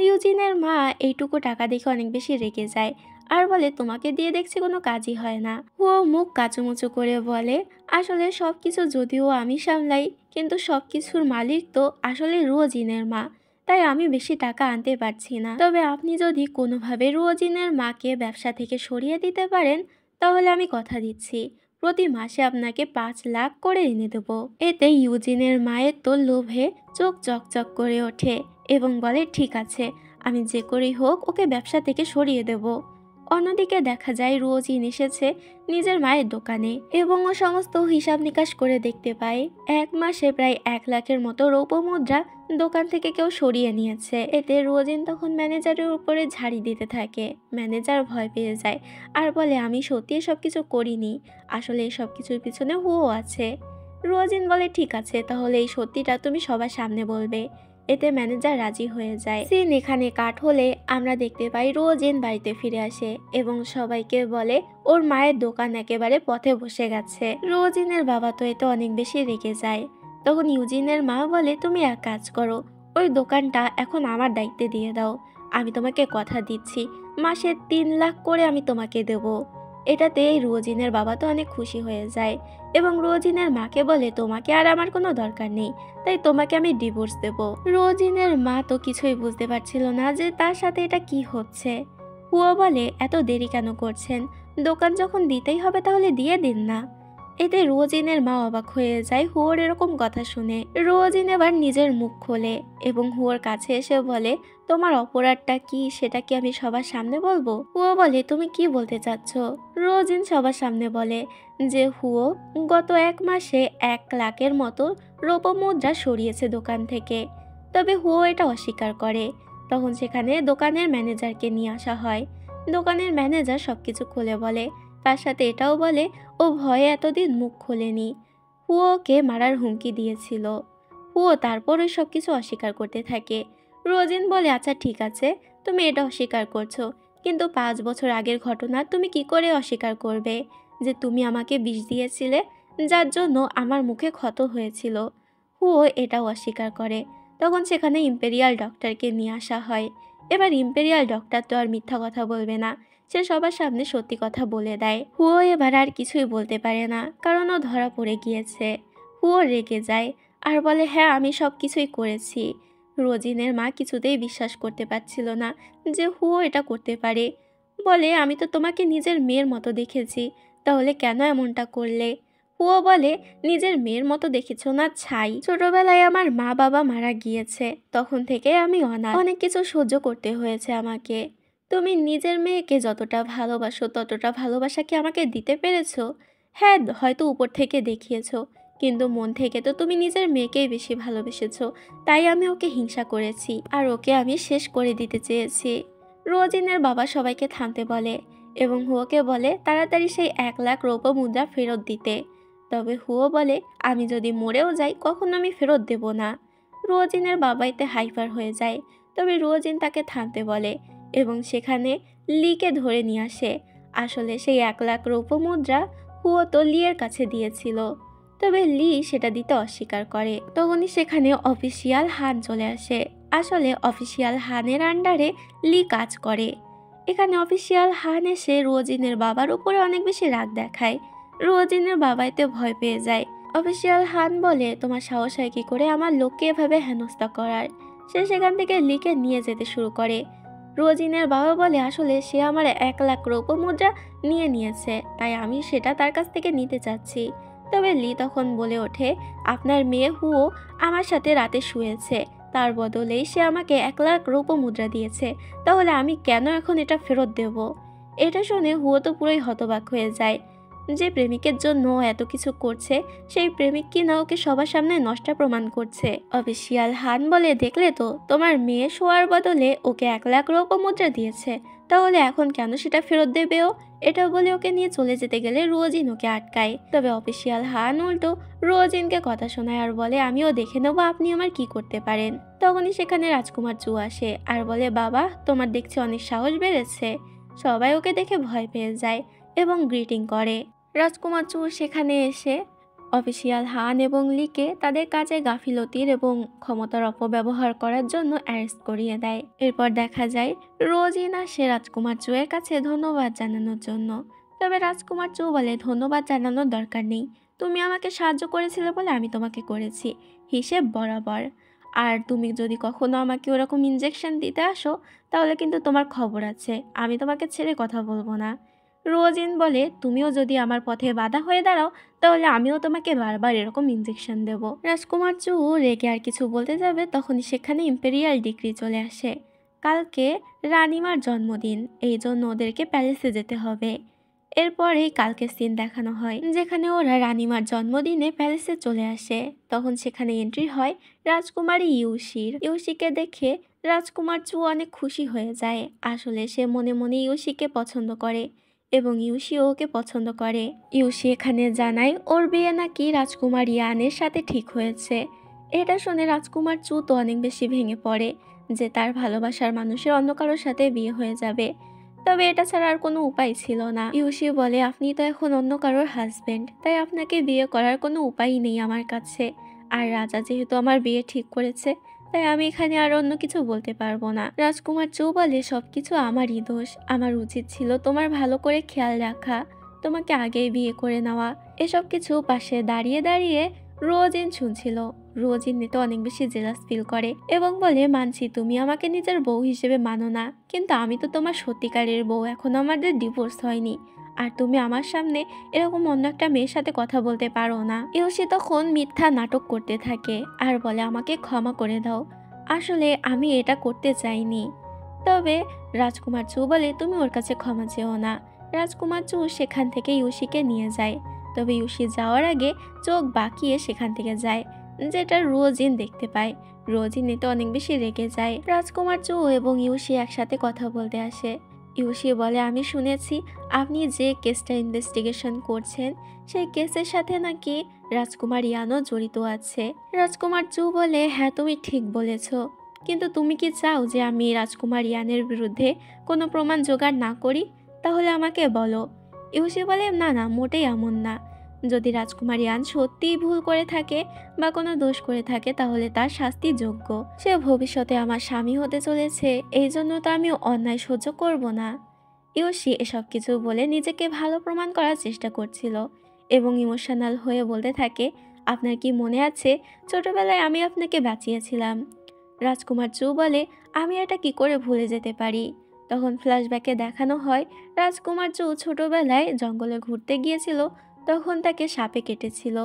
ইউজিনের মা এইটুকু টাকা দেখে অনেক বেশি রেগে যায় আর বলে, তোমাকে দিয়ে দেখছি কোনো কাজই হয় না। ও মুখ কাচুমুচু করে বলে, আসলে সবকিছু যদিও আমি সামলাই, কিন্তু সবকিছুর মালিক তো আসলে রোজিনের মা, তাই আমি বেশি টাকা আনতে পারছি না। তবে আপনি যদি কোনোভাবে রোজিনের মাকে ব্যবসা থেকে সরিয়ে দিতে পারেন, তাহলে আমি কথা দিচ্ছি প্রতি মাসে আপনাকে 5 লাখ করে এনে দেব। এতে ইউজিনের মায়ের তো লোভে চোখ চকচক করে ওঠে এবং বলে, ঠিক আছে, আমি যে করেই হোক ওকে ব্যবসা থেকে সরিয়ে দেব। অন্যদিকে দেখা যায় রোজিন এসেছে নিজের মায়ের দোকানে এবং ও সমস্ত হিসাব নিকাশ করে দেখতে পায় 1 মাসে প্রায় 1 লাখের মতো রৌপ্য মুদ্রা দোকান থেকে কেউ সরিয়ে নিয়েছে। এতে রোজিন তখন ম্যানেজারের উপরে ঝাড়ি দিতে থাকে। ম্যানেজার ভয় পেয়ে যায় আর বলে, আমি সত্যি সব কিছু করিনি, আসলে এই সব কিছুর পিছনে হুয়ো আছে। রোজিন বলে, ঠিক আছে, তাহলে এই সত্যিটা তুমি সবার সামনে বলবে। এতে ম্যানেজার রাজি হয়ে যায়। সিন এখানে কাট হলে আমরা দেখতে পাই রোজিন বাড়িতে ফিরে আসে এবং সবাইকে বলে ওর মায়ের দোকান একেবারে পথে বসে গেছে। রোজিনের বাবা তো এতে অনেক বেশি রেগে যায়। তখন ইউজিনের মা বলে, তুমি এক কাজ করো, ওই দোকানটা এখন আমার দায়িত্বে দিয়ে দাও, আমি তোমাকে কথা দিচ্ছি মাসে 3 লাখ করে আমি তোমাকে দেব। এটাতে রোজিনের বাবা তো অনেক খুশি হয়ে যায় এবং রোজিনের মাকে বলে, তোমাকে আর আমার কোনো দরকার নেই, তাই তোমাকে আমি ডিভোর্স দেব। রোজিনের মা তো কিছুই বুঝতে পারছিল না যে তার সাথে এটা কি হচ্ছে। হুয়ো বলে, এত দেরি কেন করছেন? দোকান যখন দিতেই হবে তাহলে দিয়ে দিন না। এতে রোজিনের মা অবাক হয়ে যায় হুয়োর এরকম কথা শুনে। রোজিন এবার নিজের মুখ খোলে এবং হুয়োর কাছে এসে বলে, তোমার অপরাধটা কি সেটা কি আমি সবার সামনে বলবো? হুয়ো বলে, তুমি কি বলতে চাচ্ছ? রোজিন সবার সামনে বলে যে হুয়ো গত 1 মাসে 1 লাখের মতো রৌপ্য মুদ্রা সরিয়েছে দোকান থেকে। তবে হুয়ো এটা অস্বীকার করে। তখন সেখানে দোকানের ম্যানেজারকে নিয়ে আসা হয়। দোকানের ম্যানেজার সবকিছু খুলে বলে, তার সাথে এটাও বলে ও ভয়ে এতদিন মুখ খোলেনি, হুয়োকে মারার হুমকি দিয়েছিল। হুয়ো তারপর ওই সব কিছু অস্বীকার করতে থাকে। রোজিন বলে, আচ্ছা ঠিক আছে, তুমি এটা অস্বীকার করছো, কিন্তু 5 বছর আগের ঘটনা তুমি কি করে অস্বীকার করবে যে তুমি আমাকে বিষ দিয়েছিলে, যার জন্য আমার মুখে ক্ষত হয়েছিল? হুয়ো এটাও অস্বীকার করে। তখন সেখানে ইম্পেরিয়াল ডক্টরকে নিয়ে আসা হয়। এবার ইম্পেরিয়াল ডক্টর তো আর মিথ্যা কথা বলবে না, সে সবার সামনে সত্যি কথা বলে দেয়। হুয়ো এবার আর কিছুই বলতে পারে না, কারণ ও ধরা পড়ে গিয়েছে। হুয়ো রেগে যায় আর বলে, হ্যাঁ, আমি সব কিছুই করেছি। রোজিনের মা কিছুতেই বিশ্বাস করতে পারছিল না যে হুয়ো এটা করতে পারে। বলে, আমি তো তোমাকে নিজের মেয়ের মতো দেখেছি, তাহলে কেন এমনটা করলে? হুয়ো বলে, নিজের মেয়ের মতো দেখেছো না ছাই, ছোটবেলায় আমার মা বাবা মারা গিয়েছে, তখন থেকে আমি অনাথ, অনেক কিছু সহ্য করতে হয়েছে আমাকে। তুমি নিজের মেয়েকে যতটা ভালোবাসো ততটা ভালোবাসা কি আমাকে দিতে পেরেছো? হ্যাঁ, হয়তো উপর থেকে দেখিয়েছো, কিন্তু মন থেকে তো তুমি নিজের মেয়েকেই বেশি ভালোবেসেছো, তাই আমি ওকে হিংসা করেছি আর ওকে আমি শেষ করে দিতে চেয়েছি। রোজিনের বাবা সবাইকে থামতে বলে এবং হুয়োকে বলে তাড়াতাড়ি সেই 1 লাখ রৌপ্য মুদ্রা ফেরত দিতে। তবে হুয়ো বলে, আমি যদি মরেও যাই কখনো আমি ফেরত দেব না। রোজিনের বাবা এতে হাইপার হয়ে যায়। তবে রোজিন তাকে থামতে বলে এবং সেখানে লিকে ধরে নিয়ে আসে আসলে সেই 1 লাখ রৌপ্য মুদ্রা হুয়ো তো লিয়ের কাছে দিয়েছিল, তবে লি সেটা দিতে অস্বীকার করে। তখনই সেখানে অফিসিয়াল হান চলে আসে। আসলে অফিসিয়াল হানের আন্ডারে লি কাজ করে। এখানে অফিসিয়াল হান এসে রোজিনের বাবার উপরে অনেক বেশি রাগ দেখায়। রোজিনের বাবা এতে ভয় পেয়ে যায়। অফিসিয়াল হান বলে, তোমার সাহস হয় কি করে আমার লোককে এভাবে হেনস্থা করার। সে সেখান থেকে লিকে নিয়ে যেতে শুরু করে। রোজিনের বাবা বলে, আসলে সে আমার 1 লাখ রৌপ্য মুদ্রা নিয়ে নিয়েছে, তাই আমি সেটা তার কাছ থেকে নিতে চাচ্ছি। তবে লি তখন বলে ওঠে, আপনার মেয়ে হুও আমার সাথে রাতে শুয়েছে, তার বদলেই সে আমাকে 1 লাখ রৌপ্য মুদ্রা দিয়েছে, তাহলে আমি কেন এখন এটা ফেরত দেব? এটা শুনে হুয়ো তো পুরোই হতবাক হয়ে যায়। যে প্রেমিকের জন্য ও এত কিছু করছে, সেই প্রেমিক কিনা ওকে সবার সামনে নষ্টা প্রমাণ করছে। অফিসিয়াল হান বলে, দেখলে তো, তোমার মেয়ে শোয়ার বদলে ওকে 1 লাখ রৌপ্য মুদ্রা দিয়েছে, তাহলে এখন কেন সেটা ফেরত দেবে ও? এটা বলে ওকে নিয়ে চলে যেতে গেলে রোজিন ওকে আটকায়। তবে অফিসিয়াল হান উল্টো রোজিনকে কথা শোনায় আর বলে, আমিও দেখে নেবো আপনি আমার কি করতে পারেন। তখনই সেখানে রাজকুমার চু আসে আর বলে, বাবা, তোমার দেখছি অনেক সাহস বেড়েছে। সবাই ওকে দেখে ভয় পেয়ে যায় এবং গ্রিটিং করে। রাজকুমার চু সেখানে এসে অফিসিয়াল হান এবং লিকে তাদের কাজে গাফিলতির এবং ক্ষমতার অপব্যবহার করার জন্য অ্যারেস্ট করিয়ে দেয়। এরপর দেখা যায় রোজিন আসে রাজকুমার চুয়ের কাছে ধন্যবাদ জানানোর জন্য। তবে রাজকুমার চু বলে, ধন্যবাদ জানানোর দরকার নেই, তুমি আমাকে সাহায্য করেছিলে বলে আমি তোমাকে করেছি, হিসেব বরাবর। আর তুমি যদি কখনো আমাকে ওরকম ইনজেকশন দিতে আসো, তাহলে কিন্তু তোমার খবর আছে, আমি তোমাকে ছেড়ে কথা বলবো না। রোজিন বলে, তুমিও যদি আমার পথে বাধা হয়ে দাঁড়াও, তাহলে আমিও তোমাকে বারবার এরকম ইনজেকশন দেব। রাজকুমার চু রেগে আর কিছু বলতে যাবে, তখনই সেখানে ইম্পেরিয়াল ডিক্রি চলে আসে। কালকে রানিমার জন্মদিন, এই জন্য ওদেরকে প্যালেসে যেতে হবে। এরপরেই কালকে সিন দেখানো হয়, যেখানে ওরা রানিমার জন্মদিনে প্যালেসে চলে আসে। তখন সেখানে এন্ট্রি হয় রাজকুমারী ইউশির। ইউশিকে দেখে রাজকুমার চু অনেক খুশি হয়ে যায়। আসলে সে মনে মনে ইউশিকে পছন্দ করে এবং ইউশিও ওকে পছন্দ করে। ইউশি এখানে জানায় ওর বিয়ে নাকি রাজকুমার ইয়ানের সাথে ঠিক হয়েছে। এটা শুনে রাজকুমার চু তো অনেক বেশি ভেঙে পড়ে যে তার ভালোবাসার মানুষের অন্য কারোর সাথে বিয়ে হয়ে যাবে। তবে এটা ছাড়া আর কোনো উপায় ছিল না। ইউশি বলে, আপনি তো এখন অন্য কারোর হাজবেন্ড, তাই আপনাকে বিয়ে করার কোনো উপায়ই নেই আমার কাছে। আর রাজা যেহেতু আমার বিয়ে ঠিক করেছে, তাই আমি এখানে আর অন্য কিছু বলতে পারবো না। রাজকুমার চৌ বলে, সবকিছু আমারই দোষ, আমার উচিত ছিল তোমার ভালো করে খেয়াল রাখা, তোমাকে আগেই বিয়ে করে নেওয়া। এসব কিছু পাশে দাঁড়িয়ে দাঁড়িয়ে রোজিন শুনছিল। রোজিন তো অনেক বেশি জেলাস ফিল করে এবং বলে, মানছি তুমি আমাকে নিজের বউ হিসেবে মানো না, কিন্তু আমি তো তোমার সত্যিকারের বউ, এখনো আমাদের ডিভোর্স হয়নি, আর তুমি আমার সামনে এরকম অন্য একটা মেয়ের সাথে কথা বলতে পারো না। ইউশি তখন মিথ্যা নাটক করতে থাকে আর বলে, আমাকে ক্ষমা করে দাও, আসলে আমি এটা করতে চাইনি। তবে রাজকুমার চু বলে, তুমি ওর কাছে ক্ষমা চেও না। রাজকুমার চু সেখান থেকে ইউশিকে নিয়ে যায়। তবে ইউশি যাওয়ার আগে চোখ বাঁকিয়ে সেখান থেকে যায়, যেটা রোজিন দেখতে পায়। রোজিন এতে অনেক বেশি রেগে যায়। রাজকুমার চু এবং ইউশি একসাথে কথা বলতে আসে। ইউশি বলে, আমি শুনেছি আপনি যে কেসটা ইনভেস্টিগেশন করছেন, সেই কেসের সাথে নাকি রাজকুমার ইয়ানও জড়িত আছে। রাজকুমার চু বলে, হ্যাঁ তুমি ঠিক বলেছ, কিন্তু তুমি কি চাও যে আমি রাজকুমার ইয়ানের বিরুদ্ধে কোনো প্রমাণ জোগাড় না করি? তাহলে আমাকে বলো। ইউশি বলে, না না, মোটেই এমন না। যদি রাজকুমার ইয়ান সত্যিই ভুল করে থাকে বা কোনো দোষ করে থাকে, তাহলে তার শাস্তি যোগ্য। সে ভবিষ্যতে আমার স্বামী হতে চলেছে, এই জন্য তো আমি অন্যায় সহ্য করব না। ইউশি এসব কিছু বলে নিজেকে ভালো প্রমাণ করার চেষ্টা করছিল এবং ইমোশনাল হয়ে বলতে থাকে, আপনার কি মনে আছে ছোটবেলায় আমি আপনাকে বাঁচিয়েছিলাম? রাজকুমার চু বলে, আমি এটা কি করে ভুলে যেতে পারি? তখন ফ্ল্যাশব্যাকে দেখানো হয় রাজকুমার চু ছোটবেলায় জঙ্গলে ঘুরতে গিয়েছিল, তখন তাকে সাপে কেটেছিল।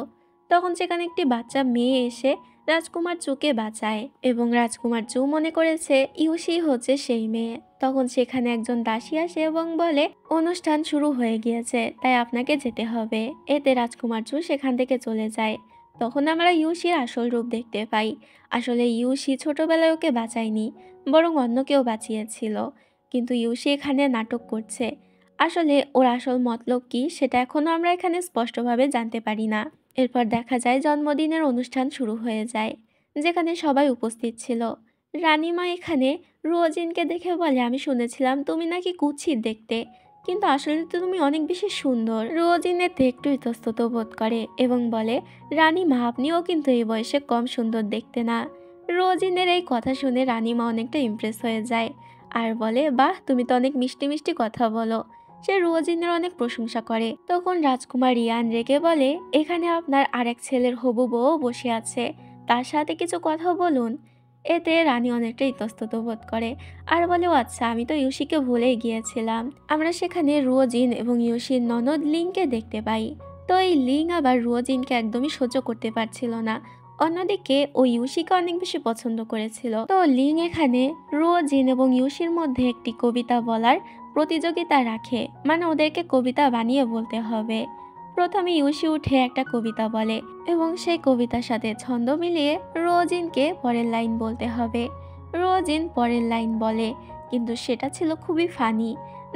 তখন সেখানে একটি বাচ্চা মেয়ে এসে রাজকুমার চুকে বাঁচায় এবং রাজকুমার চু মনে করেছে ইউশি হচ্ছে সেই মেয়ে। তখন সেখানে একজন দাসী আসে এবং বলে, অনুষ্ঠান শুরু হয়ে গিয়েছে, তাই আপনাকে যেতে হবে। এতে রাজকুমার চু সেখান থেকে চলে যায়। তখন আমরা ইউশির আসল রূপ দেখতে পাই। আসলে ইউশি ছোটবেলায় ওকে বাঁচায়নি, বরং অন্য কেউ বাঁচিয়েছিল। কিন্তু ইউশি এখানে নাটক করছে। আসলে ওর আসল মতলব কি সেটা এখনো আমরা এখানে স্পষ্টভাবে জানতে পারি না। এরপর দেখা যায় জন্মদিনের অনুষ্ঠান শুরু হয়ে যায়, যেখানে সবাই উপস্থিত ছিল। রানীমা এখানে রোজিনকে দেখে বলে, আমি শুনেছিলাম তুমি নাকি কুৎসিত দেখতে, কিন্তু আসলে তো তুমি অনেক বেশি সুন্দর। রোজিন এতে একটু ইতস্তত বোধ করে এবং বলে, রানীমা আপনিও কিন্তু এই বয়সে কম সুন্দর দেখতে না। রোজিনের এই কথা শুনে রানীমা অনেকটা ইমপ্রেস হয়ে যায় আর বলে, বাহ তুমি তো অনেক মিষ্টি মিষ্টি কথা বলো। সে রোজিনের অনেক প্রশংসা করে। তখন রাজকুমার ইয়ান রেগে বলে, এখানে আপনার আরেক ছেলের হবু বউ বসে আছে, তার সাথে কিছু কথা বলুন। এতে রানী অনেকটা ইতস্তত বোধ করে আর বলে, ও আচ্ছা আমি তো ইউসিকে ভুলেই গিয়েছিলাম। আমরা সেখানে রুয়োজিন এবং ইউসির ননদ লিংকে দেখতে পাই। তো এই লিং আবার রুয়োজিনকে একদমই সহ্য করতে পারছিল না। অন্যদিকে ও ইউসিকে অনেক বেশি পছন্দ করেছিল। তো লিং এখানে রুয়োজিন এবং ইউসির মধ্যে একটি কবিতা বলার প্রতিযোগিতা রাখে, মানে ওদেরকে কবিতা বানিয়ে বলতে হবে। প্রথমে ইউসি উঠে একটা কবিতা বলে এবং সেই কবিতার সাথে ছন্দ মিলিয়ে রোজিনকে পরের লাইন বলতে হবে। রোজিন পরের লাইন বলে, কিন্তু সেটা ছিল খুবই ফানি,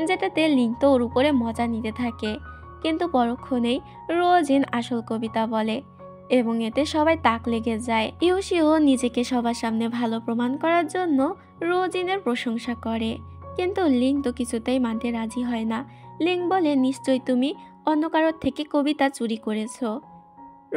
যেটাতে লিঙ্ক তো ওর উপরে মজা নিতে থাকে। কিন্তু পরক্ষণেই রোজিন আসল কবিতা বলে এবং এতে সবাই তাক লেগে যায়। ইউসিও নিজেকে সবার সামনে ভালো প্রমাণ করার জন্য রোজিনের প্রশংসা করে, কিন্তু লিং তো কিছুতেই মানতে রাজি হয় না। লিং বলে, নিশ্চয়ই তুমি অন্য কারোর থেকে কবিতা চুরি করেছো।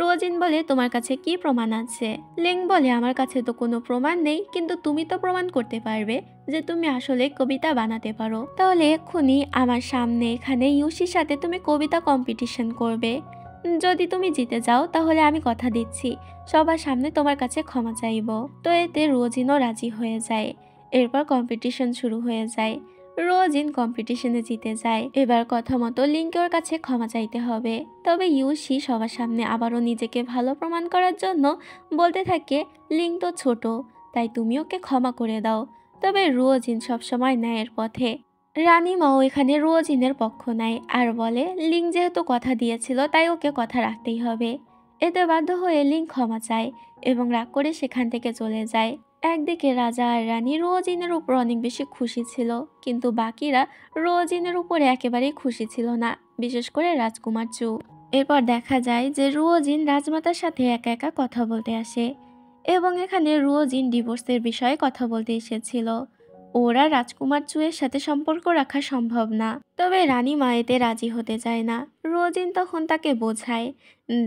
রোজিন বলে, তোমার কাছে কি প্রমাণ আছে? লিং বলে, আমার কাছে তো কোনো প্রমাণ নেই, কিন্তু তুমি তো প্রমাণ করতে পারবে যে তুমি আসলে কবিতা বানাতে পারো। তাহলে এক্ষুনি আমার সামনে এখানে ইউসির সাথে তুমি কবিতা কম্পিটিশন করবে। যদি তুমি জিতে যাও তাহলে আমি কথা দিচ্ছি সবার সামনে তোমার কাছে ক্ষমা চাইব। তো এতে রোজিনও রাজি হয়ে যায়। এরপর কম্পিটিশন শুরু হয়ে যায়। রোজিন কম্পিটিশনে জিতে যায়। এবার কথা মতো লিংকে ওর কাছে ক্ষমা চাইতে হবে। তবে ইউসি সবার সামনে আবারও নিজেকে ভালো প্রমাণ করার জন্য বলতে থাকে, লিং তো ছোট, তাই তুমি ওকে ক্ষমা করে দাও। তবে রোজিন সবসময় ন্যায়ের পথে। রানীমাও এখানে রোজিনের পক্ষ নেয় আর বলে, লিং যেহেতু কথা দিয়েছিল তাই ওকে কথা রাখতেই হবে। এতে বাধ্য হয়ে লিং ক্ষমা চায় এবং রাগ করে সেখান থেকে চলে যায়। একদিকে রাজা আর রানী রোজিনের উপর অনেক বেশি খুশি ছিল, কিন্তু বাকিরা রোজিনের উপরে একেবারেই খুশি ছিল না, বিশেষ করে রাজকুমার চু। এরপর দেখা যায় যে রুয়োজিন রাজমাতার সাথে একা একা কথা বলতে আসে এবং এখানে রুয়োজিন ডিভোর্সের বিষয়ে কথা বলতে এসেছিল। ওরা রাজকুমার চুয়ের সাথে সম্পর্ক রাখা সম্ভব না। তবে রানীমা এতে রাজি হতে চায় না। রোজিন তখন তাকে বোঝায়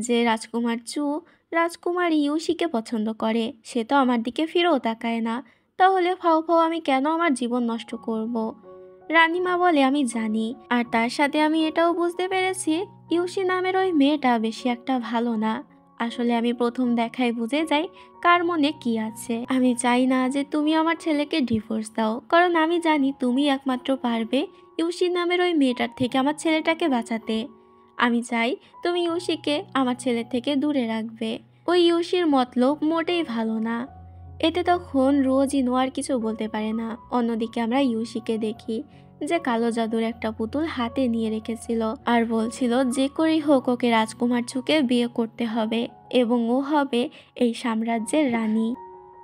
যে রাজকুমার চু রাজকুমার ইউসিকে পছন্দ করে, সে তো আমার দিকে ফিরেও তাকায় না, তাহলে ফাও ফাও আমি কেন আমার জীবন নষ্ট করব। রানীমা বলে, আমি জানি, আর তার সাথে আমি এটাও বুঝতে পেরেছি ইউসি নামের ওই মেয়েটা বেশি একটা ভালো না। আসলে আমি প্রথম দেখায় বুঝে যাই কার মনে কি আছে। আমি চাই না যে তুমি আমার ছেলেকে ডিভোর্স দাও, কারণ আমি জানি তুমি একমাত্র পারবে ইউসি নামের ওই মেয়েটার থেকে আমার ছেলেটাকে বাঁচাতে। আমি চাই তুমি ইউসিকে আমার ছেলে থেকে দূরে রাখবে। ওই ইউসির মতলব মোটেই ভালো না। এতে তখন রোজিনও আর কিছু বলতে পারে না। অন্যদিকে আমরা ইউসিকে দেখি যে কালো জাদুর একটা পুতুল হাতে নিয়ে রেখেছিল আর বলছিল যে করেই হোক ওকে রাজকুমার চুকে বিয়ে করতে হবে এবং ও হবে এই সাম্রাজ্যের রানী।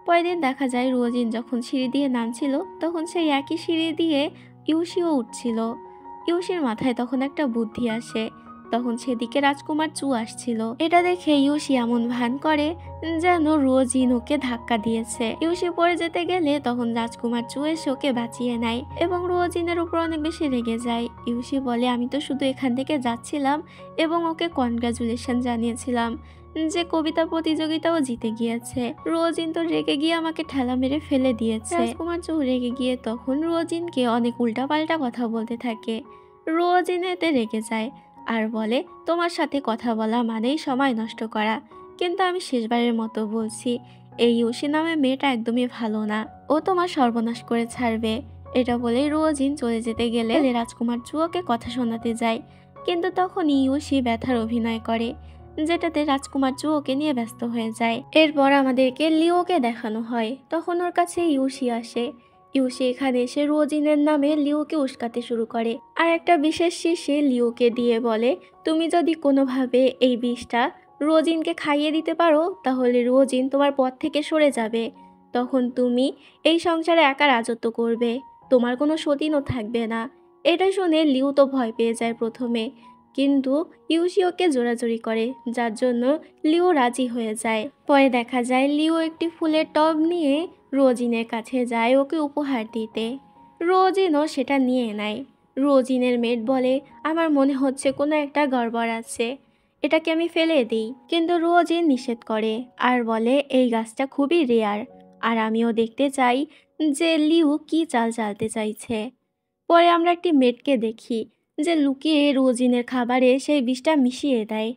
পরের দিন দেখা যায় রোজিন যখন সিঁড়ি দিয়ে নামছিল তখন সেই একই সিঁড়ি দিয়ে ইউসিও উঠছিল। ইউসির মাথায় তখন একটা বুদ্ধি আসে, তখন সেদিকে রাজকুমার চু আসছিল। এটা দেখে ইউসি এমন ভান করে যেন রোজিন ওকে ধাক্কা দিয়েছে। ইউসি পড়ে যেতে গেলে তখন রাজকুমার চু এসে ওকে বাঁচিয়ে নেয় এবং রোজিনের উপর অনেক বেশি রেগে যায়। ইউসি বলে, আমি তো শুধু এখান থেকে যাচ্ছিলাম এবং ওকে কনগ্রাচুলেশন জানিয়েছিলাম যে কবিতা প্রতিযোগিতাও জিতে গিয়েছে। রোজিন তো রেগে গিয়ে আমাকে ঠেলা মেরে ফেলে দিয়েছে। রাজকুমার চু রেগে গিয়ে তখন রোজিনকে অনেক উল্টাপাল্টা কথা বলতে থাকে। রোজিন এতে রেগে যায় আর বলে, তোমার সাথে কথা বলা মানেই সময় নষ্ট করা, কিন্তু আমি শেষবারের মতো বলছি এই ইউসি নামে মেয়েটা একদমই ভালো না, ও তোমার সর্বনাশ করে ছাড়বে। এটা বলে রোজিন চলে যেতে গেলে রাজকুমার চুয়োকে কথা শোনাতে যায়, কিন্তু তখন ইউসি ব্যথার অভিনয় করে, যেটাতে রাজকুমার চুয়োকে নিয়ে ব্যস্ত হয়ে যায়। এরপর আমাদেরকে লিওকে দেখানো হয়। তখন ওর কাছে ইউসি আসে। ইউসি এখানে এসে রোজিনের নামে লিওকে উস্কাতে শুরু করে আর একটা বিশেষ শীষে লিওকে দিয়ে বলে, তুমি যদি কোনোভাবে এই বিষটা রোজিনকে খাইয়ে দিতে পারো তাহলে রোজিন তোমার পথ থেকে সরে যাবে, তখন তুমি এই সংসারে একা রাজত্ব করবে, তোমার কোনো সতীনও থাকবে না। এটা শুনে লিও তো ভয় পেয়ে যায় প্রথমে, কিন্তু ইউসি ওকে জোরাজোরি করে, যার জন্য লিও রাজি হয়ে যায়। পরে দেখা যায় লিও একটি ফুলের টব নিয়ে রোজিনের কাছে যায় ওকে উপহার দিতে। রোজিনও সেটা নিয়ে নেয়। রোজিনের মেড বলে, আমার মনে হচ্ছে কোনো একটা গড়বড় আছে, এটাকে আমি ফেলে দিই। কিন্তু রোজিন নিষেধ করে আর বলে এই গাছটা খুবই রেয়ার, আর আমিও দেখতে চাই যে লিউ কি চাল চালতে চাইছে। পরে আমরা একটি মেডকে দেখি যে লুকিয়ে রোজিনের খাবারে সেই বিষটা মিশিয়ে দেয়।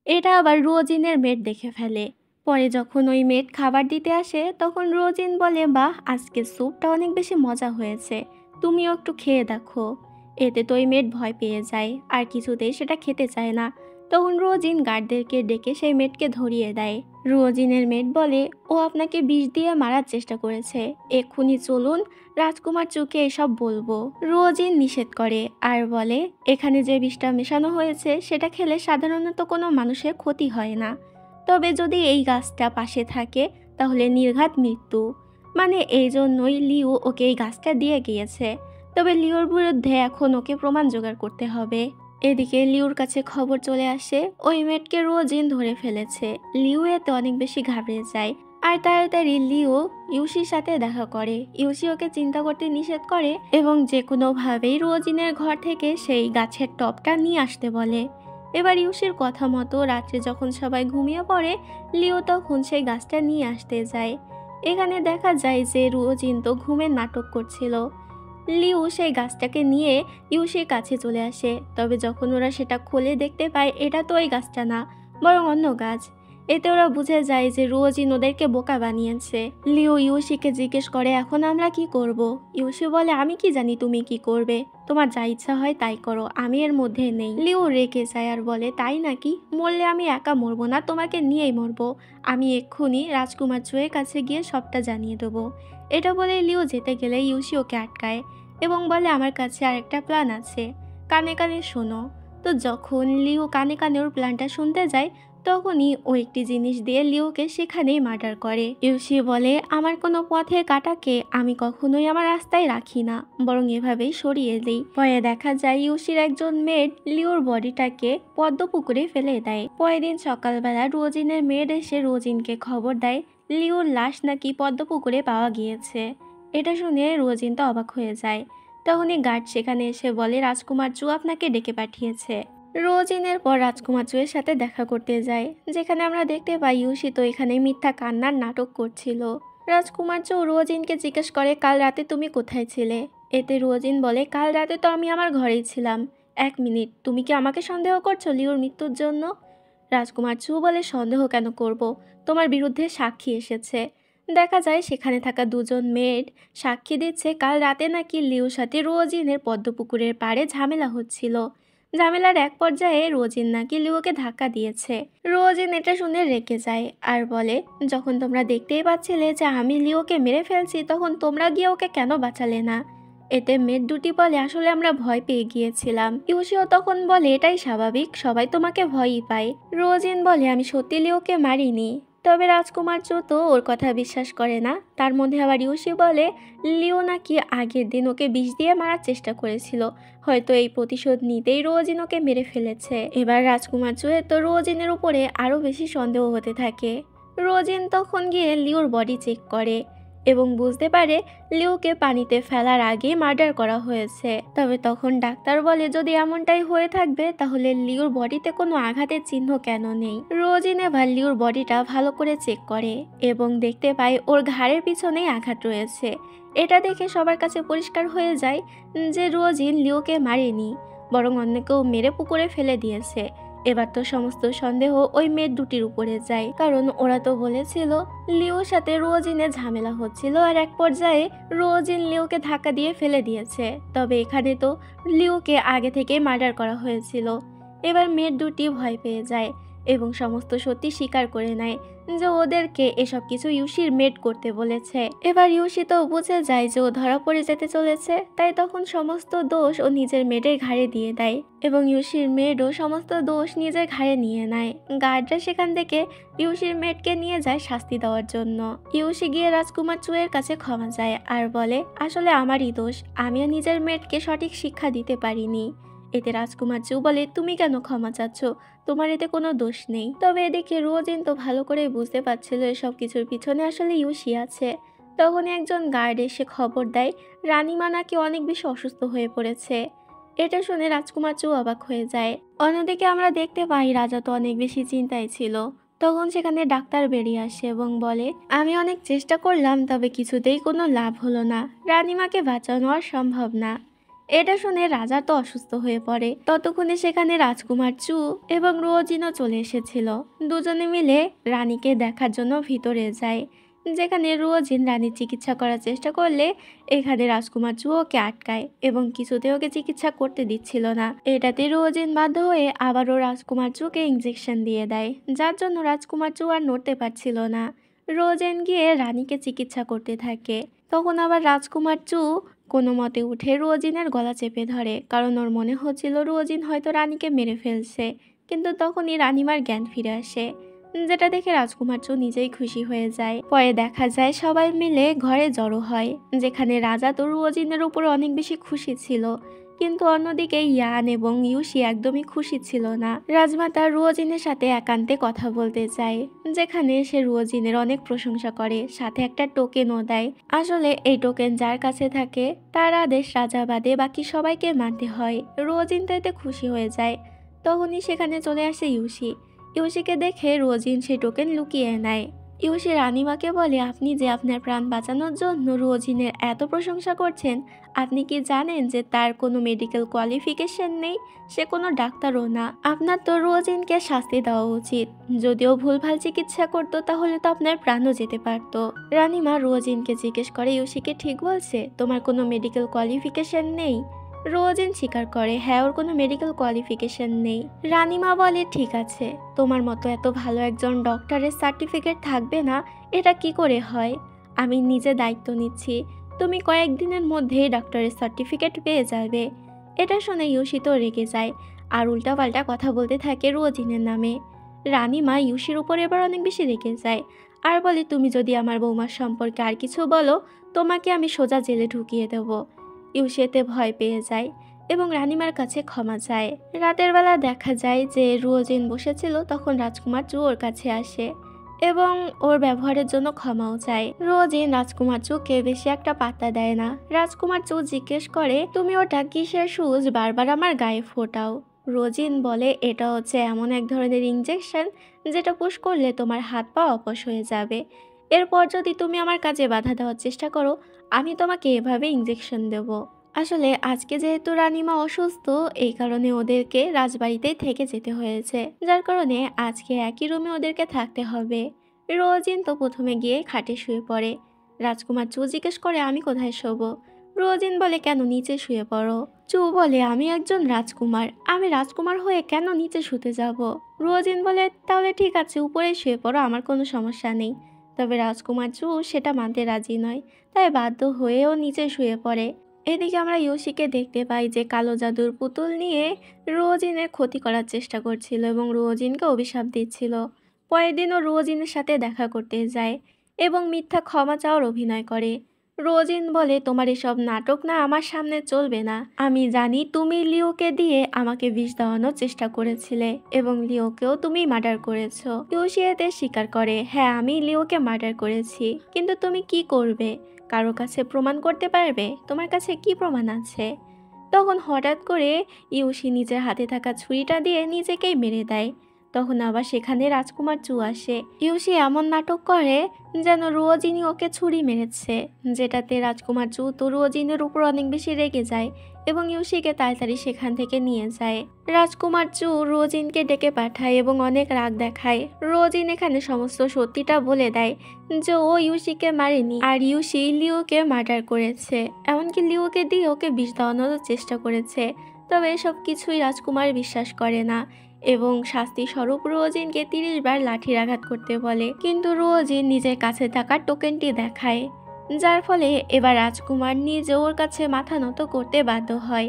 এটা আবার রোজিনের মেড দেখে ফেলে। পরে যখন ওই মেড খাবার দিতে আসে তখন রোজিন বলে, বাহ, আজকে স্যুপটা অনেক বেশি মজা হয়েছে, তুমিও একটু খেয়ে দেখো। এতে তো ওই মেড ভয় পেয়ে যায় আর কিছুতেই সেটা খেতে চায় না। তখন রোজিন গার্ডদেরকে ডেকে সেই মেডকে ধরিয়ে দেয়। রোজিনের মেড বলে, ও আপনাকে বিষ দিয়ে মারার চেষ্টা করেছে, এক্ষুনি চলুন, রাজকুমার চুকে এসব বলবো। রোজিন নিষেধ করে আর বলে, এখানে যে বিষটা মেশানো হয়েছে সেটা খেলে সাধারণত কোনো মানুষের ক্ষতি হয় না, তবে যদি এই গাছটা পাশে থাকে তাহলে নির্ঘাত মৃত্যু। মানে এই জন্যই লিও ওকে এই গাছটা দিয়ে গিয়েছে, তবে লিওর বিরুদ্ধে এখন ওকে প্রমাণ জোগাড় করতে হবে। এদিকে লিওর কাছে খবর চলে আসে ওই মেয়েটকে রোজিন ধরে ফেলেছে। লিও এতে অনেক বেশি ঘাবড়ে যায় আর তাড়াতাড়ি লিও ইউসির সাথে দেখা করে। ইউসি ওকে চিন্তা করতে নিষেধ করে এবং যে কোনোভাবেই রোজিনের ঘর থেকে সেই গাছের টপটা নিয়ে আসতে বলে। এবার ইউসির কথা মতো রাত্রে যখন সবাই ঘুমিয়ে পড়ে লিও তখন সেই গাছটা নিয়ে আসতে যায়। এখানে দেখা যায় যে রোজিন তো ঘুমের নাটক করছিল। লিউ সেই গাছটাকে নিয়ে ইউসির কাছে চলে আসে, তবে যখন ওরা সেটা খুলে দেখতে পায় এটা তো ওই গাছটা না, বরং অন্য গাছ। এতে ওরা বুঝে যায় যে রোজিন ওদেরকে বোকা বানিয়েছে। লিও ইউসিকে জিজ্ঞেস করে, এখন আমরা কি করব? ইউসি বলে, আমি কি জানি তুমি কি করবে, তোমার যা ইচ্ছা হয় তাই করো, আমি এর মধ্যে নেই। লিও রেখে যায় আর বলে, তাই নাকি? মরলে আমি একা মরবো না, তোমাকে নিয়েই মরবো। আমি এক্ষুনি রাজকুমার চুয়ের কাছে গিয়ে সবটা জানিয়ে দেবো। এটা বলে লিও যেতে গেলে ইউসি ওকে আটকায় এবং বলে, আমার কাছে আরেকটা প্ল্যান আছে, কানে কানে শোনো। তো যখন লিও কানে কানে ওর প্ল্যানটা শুনতে যায় তখনই ও একটি জিনিস দিয়ে লিওকে সেখানেই মার্ডার করে। ইউসি বলে, আমার কোনো পথের কাঁটাকে আমি কখনোই আমার রাস্তায় রাখি না, বরং এভাবেই সরিয়ে দিই। পরে দেখা যায় ইউসির একজন মেড লিওর বডিটাকে পদ্ম পুকুরে ফেলে দেয়। পরের দিন সকালবেলা রোজিনের মেড এসে রোজিনকে খবর দেয় লিওর লাশ নাকি পদ্ম পুকুরে পাওয়া গিয়েছে। এটা শুনে রোজিন তো অবাক হয়ে যায়। তখনই গার্ড সেখানে এসে বলে, রাজকুমার চু আপনাকে ডেকে পাঠিয়েছে। রোজিনের পর রাজকুমার চুয়ের সাথে দেখা করতে যায়, যেখানে আমরা দেখতে পাই ইউসি তো এখানে মিথ্যা কান্নার নাটক করছিল। রাজকুমার চু রোজিনকে জিজ্ঞেস করে, কাল রাতে তুমি কোথায় ছিলে? এতে রোজিন বলে, কাল রাতে তো আমি আমার ঘরেই ছিলাম। 1 মিনিট, তুমি কি আমাকে সন্দেহ করছো লিওর মৃত্যুর জন্য? রাজকুমার চু বলে, সন্দেহ কেন করব, তোমার বিরুদ্ধে সাক্ষী এসেছে। দেখা যায় সেখানে থাকা দুজন মেড সাক্ষী দিচ্ছে কাল রাতে নাকি লিওর সাথে রোজিনের পদ্মপুকুরের পাড়ে ঝামেলা হচ্ছিল। ঝামেলার এক পর্যায়ে রোজিন নাকি লিওকে ধাক্কা দিয়েছে। রোজিন এটা শুনে রেগে যায় আর বলে, যখন তোমরা দেখতেই পাচ্ছিলে যে আমি লিওকে মেরে ফেলছি তখন তোমরা গিয়ে ওকে কেন বাঁচালে না? এতে মেড দুটি বলে, আসলে আমরা ভয় পেয়ে গিয়েছিলাম। ইউসিও তখন বলে, এটাই স্বাভাবিক, সবাই তোমাকে ভয়ই পায়। রোজিন বলে, আমি সত্যি লিওকে মারিনি। তবে রাজকুমার চো তো ওর কথা বিশ্বাস করে না। তার মধ্যে আবার ইউসি বলে লিও নাকি আগের দিন ওকে বিষ দিয়ে মারার চেষ্টা করেছিল, হয়তো এই প্রতিশোধ নিতেই রোজিন ওকে মেরে ফেলেছে। এবার রাজকুমার চোয়ের তো রোজিনের উপরে আরও বেশি সন্দেহ হতে থাকে। রোজিন তখন গিয়ে লিওর বডি চেক করে এবং বুঝতে পারে লিওকে পানিতে ফেলার আগে মার্ডার করা হয়েছে। তবে তখন ডাক্তার বলে, যদি এমনটাই হয়ে থাকবে তাহলে লিওর বডিতে কোনো আঘাতের চিহ্ন কেন নেই? রোজিন এবার লিওর বডিটা ভালো করে চেক করে এবং দেখতে পায় ওর ঘাড়ের পিছনেই আঘাত রয়েছে। এটা দেখে সবার কাছে পরিষ্কার হয়ে যায় যে রোজিন লিওকে মারেনি, বরং অন্য কেউ মেরে পুকুরে ফেলে দিয়েছে। এবার তো সমস্ত সন্দেহ ওই মেয়ের দুটির উপরে যায়, কারণ ওরা তো বলেছিল লিওর সাথে রোজিনের ঝামেলা হচ্ছিল আর এক পর্যায়ে রোজিন লিওকে ধাক্কা দিয়ে ফেলে দিয়েছে। তবে এখানে তো লিওকে আগে থেকে মার্ডার করা হয়েছিল। এবার মেয়ের দুটি ভয় পেয়ে যায় এবং সমস্ত সত্যি স্বীকার করে নেয় যে ওদেরকে এসব কিছু ইউসির মেড করতে বলেছে। এবার ইউসি তো বুঝে যায় যে ও ধরা পড়ে যেতে চলেছে, তাই তখন সমস্ত দোষ ও নিজের মেডের ঘাড়ে দিয়ে দেয় এবং ইউসির মেডও সমস্ত দোষ নিজের ঘাড়ে নিয়ে নেয়। গার্ডরা সেখান থেকে ইউসির মেডকে নিয়ে যায় শাস্তি দেওয়ার জন্য। ইউসি গিয়ে রাজকুমার চুয়ের কাছে ক্ষমা চায় আর বলে, আসলে আমারই দোষ, আমিও নিজের মেডকে সঠিক শিক্ষা দিতে পারিনি। এতে রাজকুমার চু বলে, তুমি কেন ক্ষমা চাচ্ছ, তোমার এতে কোনো দোষ নেই। তবে এদিকে রোজিন তো ভালো করে বুঝতে পারছিল এসব কিছুর পিছনে আসলে ইউসি আছে। তখনই একজন গার্ড এসে খবর দেয় রানীমা নাকি অনেক বেশি অসুস্থ হয়ে পড়েছে। এটা শুনে রাজকুমার চু অবাক হয়ে যায়। অন্যদিকে আমরা দেখতে পাই রাজা তো অনেক বেশি চিন্তায় ছিল। তখন সেখানে ডাক্তার বেরিয়ে আসে এবং বলে, আমি অনেক চেষ্টা করলাম, তবে কিছুতেই কোনো লাভ হলো না, রানীমাকে বাঁচানো আর সম্ভব না। এটা শুনে রাজা তো অসুস্থ হয়ে পড়ে। ততক্ষণে সেখানে রাজকুমার চু এবং রোজিনও চলে এসেছিল। দুজনে মিলে রানীকে দেখার জন্য ভিতরে যায়, যেখানে রোজিন রানীর চিকিৎসা করার চেষ্টা করলে এখানে রাজকুমার চু ওকে আটকায় এবং কিছুতে ওকে চিকিৎসা করতে দিচ্ছিল না। এটাতে রোজিন বাধ্য হয়ে আবারও রাজকুমার চুকে ইঞ্জেকশন দিয়ে দেয়, যার জন্য রাজকুমার চু আর নড়তে পারছিল না। রোজিন গিয়ে রানীকে চিকিৎসা করতে থাকে। তখন আবার রাজকুমার চু কোনো মতে উঠে রোজিনের গলা চেপে ধরে, কারণ ওর মনে হচ্ছিল রোজিন হয়তো রানীকে মেরে ফেলছে। কিন্তু তখনই রানীমার জ্ঞান ফিরে আসে, যেটা দেখে রাজকুমার চু নিজেই খুশি হয়ে যায়। পরে দেখা যায় সবাই মিলে ঘরে জড়ো হয়, যেখানে রাজা তো রোজিনের উপর অনেক বেশি খুশি ছিল, কিন্তু অন্যদিকে ইয়ান এবং ইউশি একদমই খুশি ছিল না। রাজমাতা রুয়োজিনের সাথে একান্তে কথা বলতে চায়, যেখানে সে রুয়োজিনের অনেক প্রশংসা করে, সাথে একটা টোকেনও দেয়। আসলে এই টোকেন যার কাছে থাকে তার আদেশ রাজা বাদে বাকি সবাইকে মানতে হয়। রুয়োজিন তো এতে খুশি হয়ে যায়। তখনই সেখানে চলে আসে ইউশি। ইউশিকে দেখে রোজিন সেই টোকেন লুকিয়ে নেয়। ইউশি রানীমাকে বলে, আপনি যে আপনার প্রাণ বাঁচানোর জন্য রোজিনের এত প্রশংসা করছেন, আপনি কি জানেন যে তার কোনো মেডিকেল কোয়ালিফিকেশন নেই, সে কোনো ডাক্তারও না। আপনার তো রোজিনকে শাস্তি দেওয়া উচিত। যদিও ভুলভাল চিকিৎসা করতো তাহলে তো আপনার প্রাণও যেতে পারত। রানীমা রোজিনকে জিজ্ঞেস করে, ইউশিকে ঠিক বলছে, তোমার কোনো মেডিকেল কোয়ালিফিকেশন নেই? রোজিন স্বীকার করে, হ্যাঁ, ওর কোনো মেডিকেল কোয়ালিফিকেশন নেই। রানীমা বলে, ঠিক আছে, তোমার মতো এত ভালো একজন ডক্টরের সার্টিফিকেট থাকবে না, এটা কি করে হয়? আমি নিজে দায়িত্ব নিচ্ছি, তুমি কয়েকদিনের মধ্যেই ডক্টরের সার্টিফিকেট পেয়ে যাবে। এটা শুনে ইউশি তো রেগে যায় আর উল্টাপাল্টা কথা বলতে থাকে রোজিনের নামে। রানীমা ইউশির উপর এবার অনেক বেশি রেগে যায় আর বলে, তুমি যদি আমার বৌমার সম্পর্কে আর কিছু বলো, তোমাকে আমি সোজা জেলে ঢুকিয়ে দেবো। ইউশি এতে ভয় পেয়ে যায় এবং রানীমার কাছে ক্ষমা চায়। রাতের বেলা দেখা যায় যে রুয়োজিন বসেছিল, তখন রাজকুমার চু ওর কাছে আসে এবং ওর ব্যবহারের জন্য ক্ষমাও চায়। রোজিন রাজকুমার চুকে বেশি একটা পাত্তা দেয় না। রাজকুমার চু জিজ্ঞেস করে, তুমি ওটা কিসের সুচ বারবার আমার গায়ে ফোটাও? রোজিন বলে, এটা হচ্ছে এমন এক ধরনের ইঞ্জেকশন যেটা পুশ করলে তোমার হাত পা অবশ হয়ে যাবে। এরপর যদি তুমি আমার কাজে বাধা দেওয়ার চেষ্টা করো, আমি তোমাকে এভাবে ইঞ্জেকশন দেব। আসলে আজকে যেহেতু রানীমা অসুস্থ, এই কারণে ওদেরকে রাজবাড়িতেই থেকে যেতে হয়েছে, যার কারণে আজকে একই রুমে ওদেরকে থাকতে হবে। রোজিন তো প্রথমে গিয়ে খাটে শুয়ে পড়ে। রাজকুমার চু জিজ্ঞেস করে, আমি কোথায় শোবো? রোজিন বলে, কেন, নিচে শুয়ে পড়ো। চু বলে, আমি একজন রাজকুমার, আমি রাজকুমার হয়ে কেন নিচে শুতে যাব? রোজিন বলে, তাহলে ঠিক আছে, উপরে শুয়ে পড়ো, আমার কোনো সমস্যা নেই। তবে রাজকুমার চু সেটা মানতে রাজি নয়, তাই বাধ্য হয়েও নিচে শুয়ে পড়ে। এদিকে আমরা ইউশিকে দেখতে পাই যে কালো জাদুর পুতুল নিয়ে রোজিনের ক্ষতি করার চেষ্টা করছিল এবং রোজিনকে অভিশাপ দিচ্ছিল। পরের দিনও রোজিনের সাথে দেখা করতে যায় এবং মিথ্যা ক্ষমা চাওয়ার অভিনয় করে। রোজিন বলে, তোমার এসব নাটক না আমার সামনে চলবে না। আমি জানি তুমি লিওকে দিয়ে আমাকে বিষ দেওয়ানোর চেষ্টা করেছিলে এবং লিওকেও তুমি মার্ডার করেছো। ইউশি এতে স্বীকার করে, হ্যাঁ, আমি লিওকে মার্ডার করেছি। কিন্তু তুমি কি করবে? কারো কাছে প্রমাণ করতে পারবে? তোমার কাছে কি প্রমাণ আছে? তখন হঠাৎ করে ইউশি নিজের হাতে থাকা ছুরিটা দিয়ে নিজেকেই মেরে দেয়। তখন আবার সেখানে রাজকুমার চু আসে। ইউশি এমন নাটক করে যেন রুয়োজিনি ওকে ছুরি মেরেছে, যেটাতে রাজকুমার চু তো রুয়োজিনের উপর অনেক বেশি রেগে যায় এবং ইউশিকে তাড়াতাড়ি সেখান থেকে নিয়ে যায়। রাজকুমার চু রোজিনকে ডেকে পাঠায় এবং অনেক রাগ দেখায়। রোজিন এখানে সমস্ত সত্যিটা বলে দেয় যে ও ইউশিকে মারেনি আর ইউশি লিওকে মার্ডার করেছে, এমনকি লিওকে দিয়ে ওকে বিষ দেওয়ানোর চেষ্টা করেছে। তবে এসব কিছুই রাজকুমার বিশ্বাস করে না এবং শাস্তি স্বরূপ রোজিনকে 30 বার লাঠির আঘাত করতে বলে। কিন্তু রোজিন নিজের কাছে থাকা টোকেনটি দেখায়, যার ফলে এবার রাজকুমার নিজে ওর কাছে মাথা নত করতে বাধ্য হয়।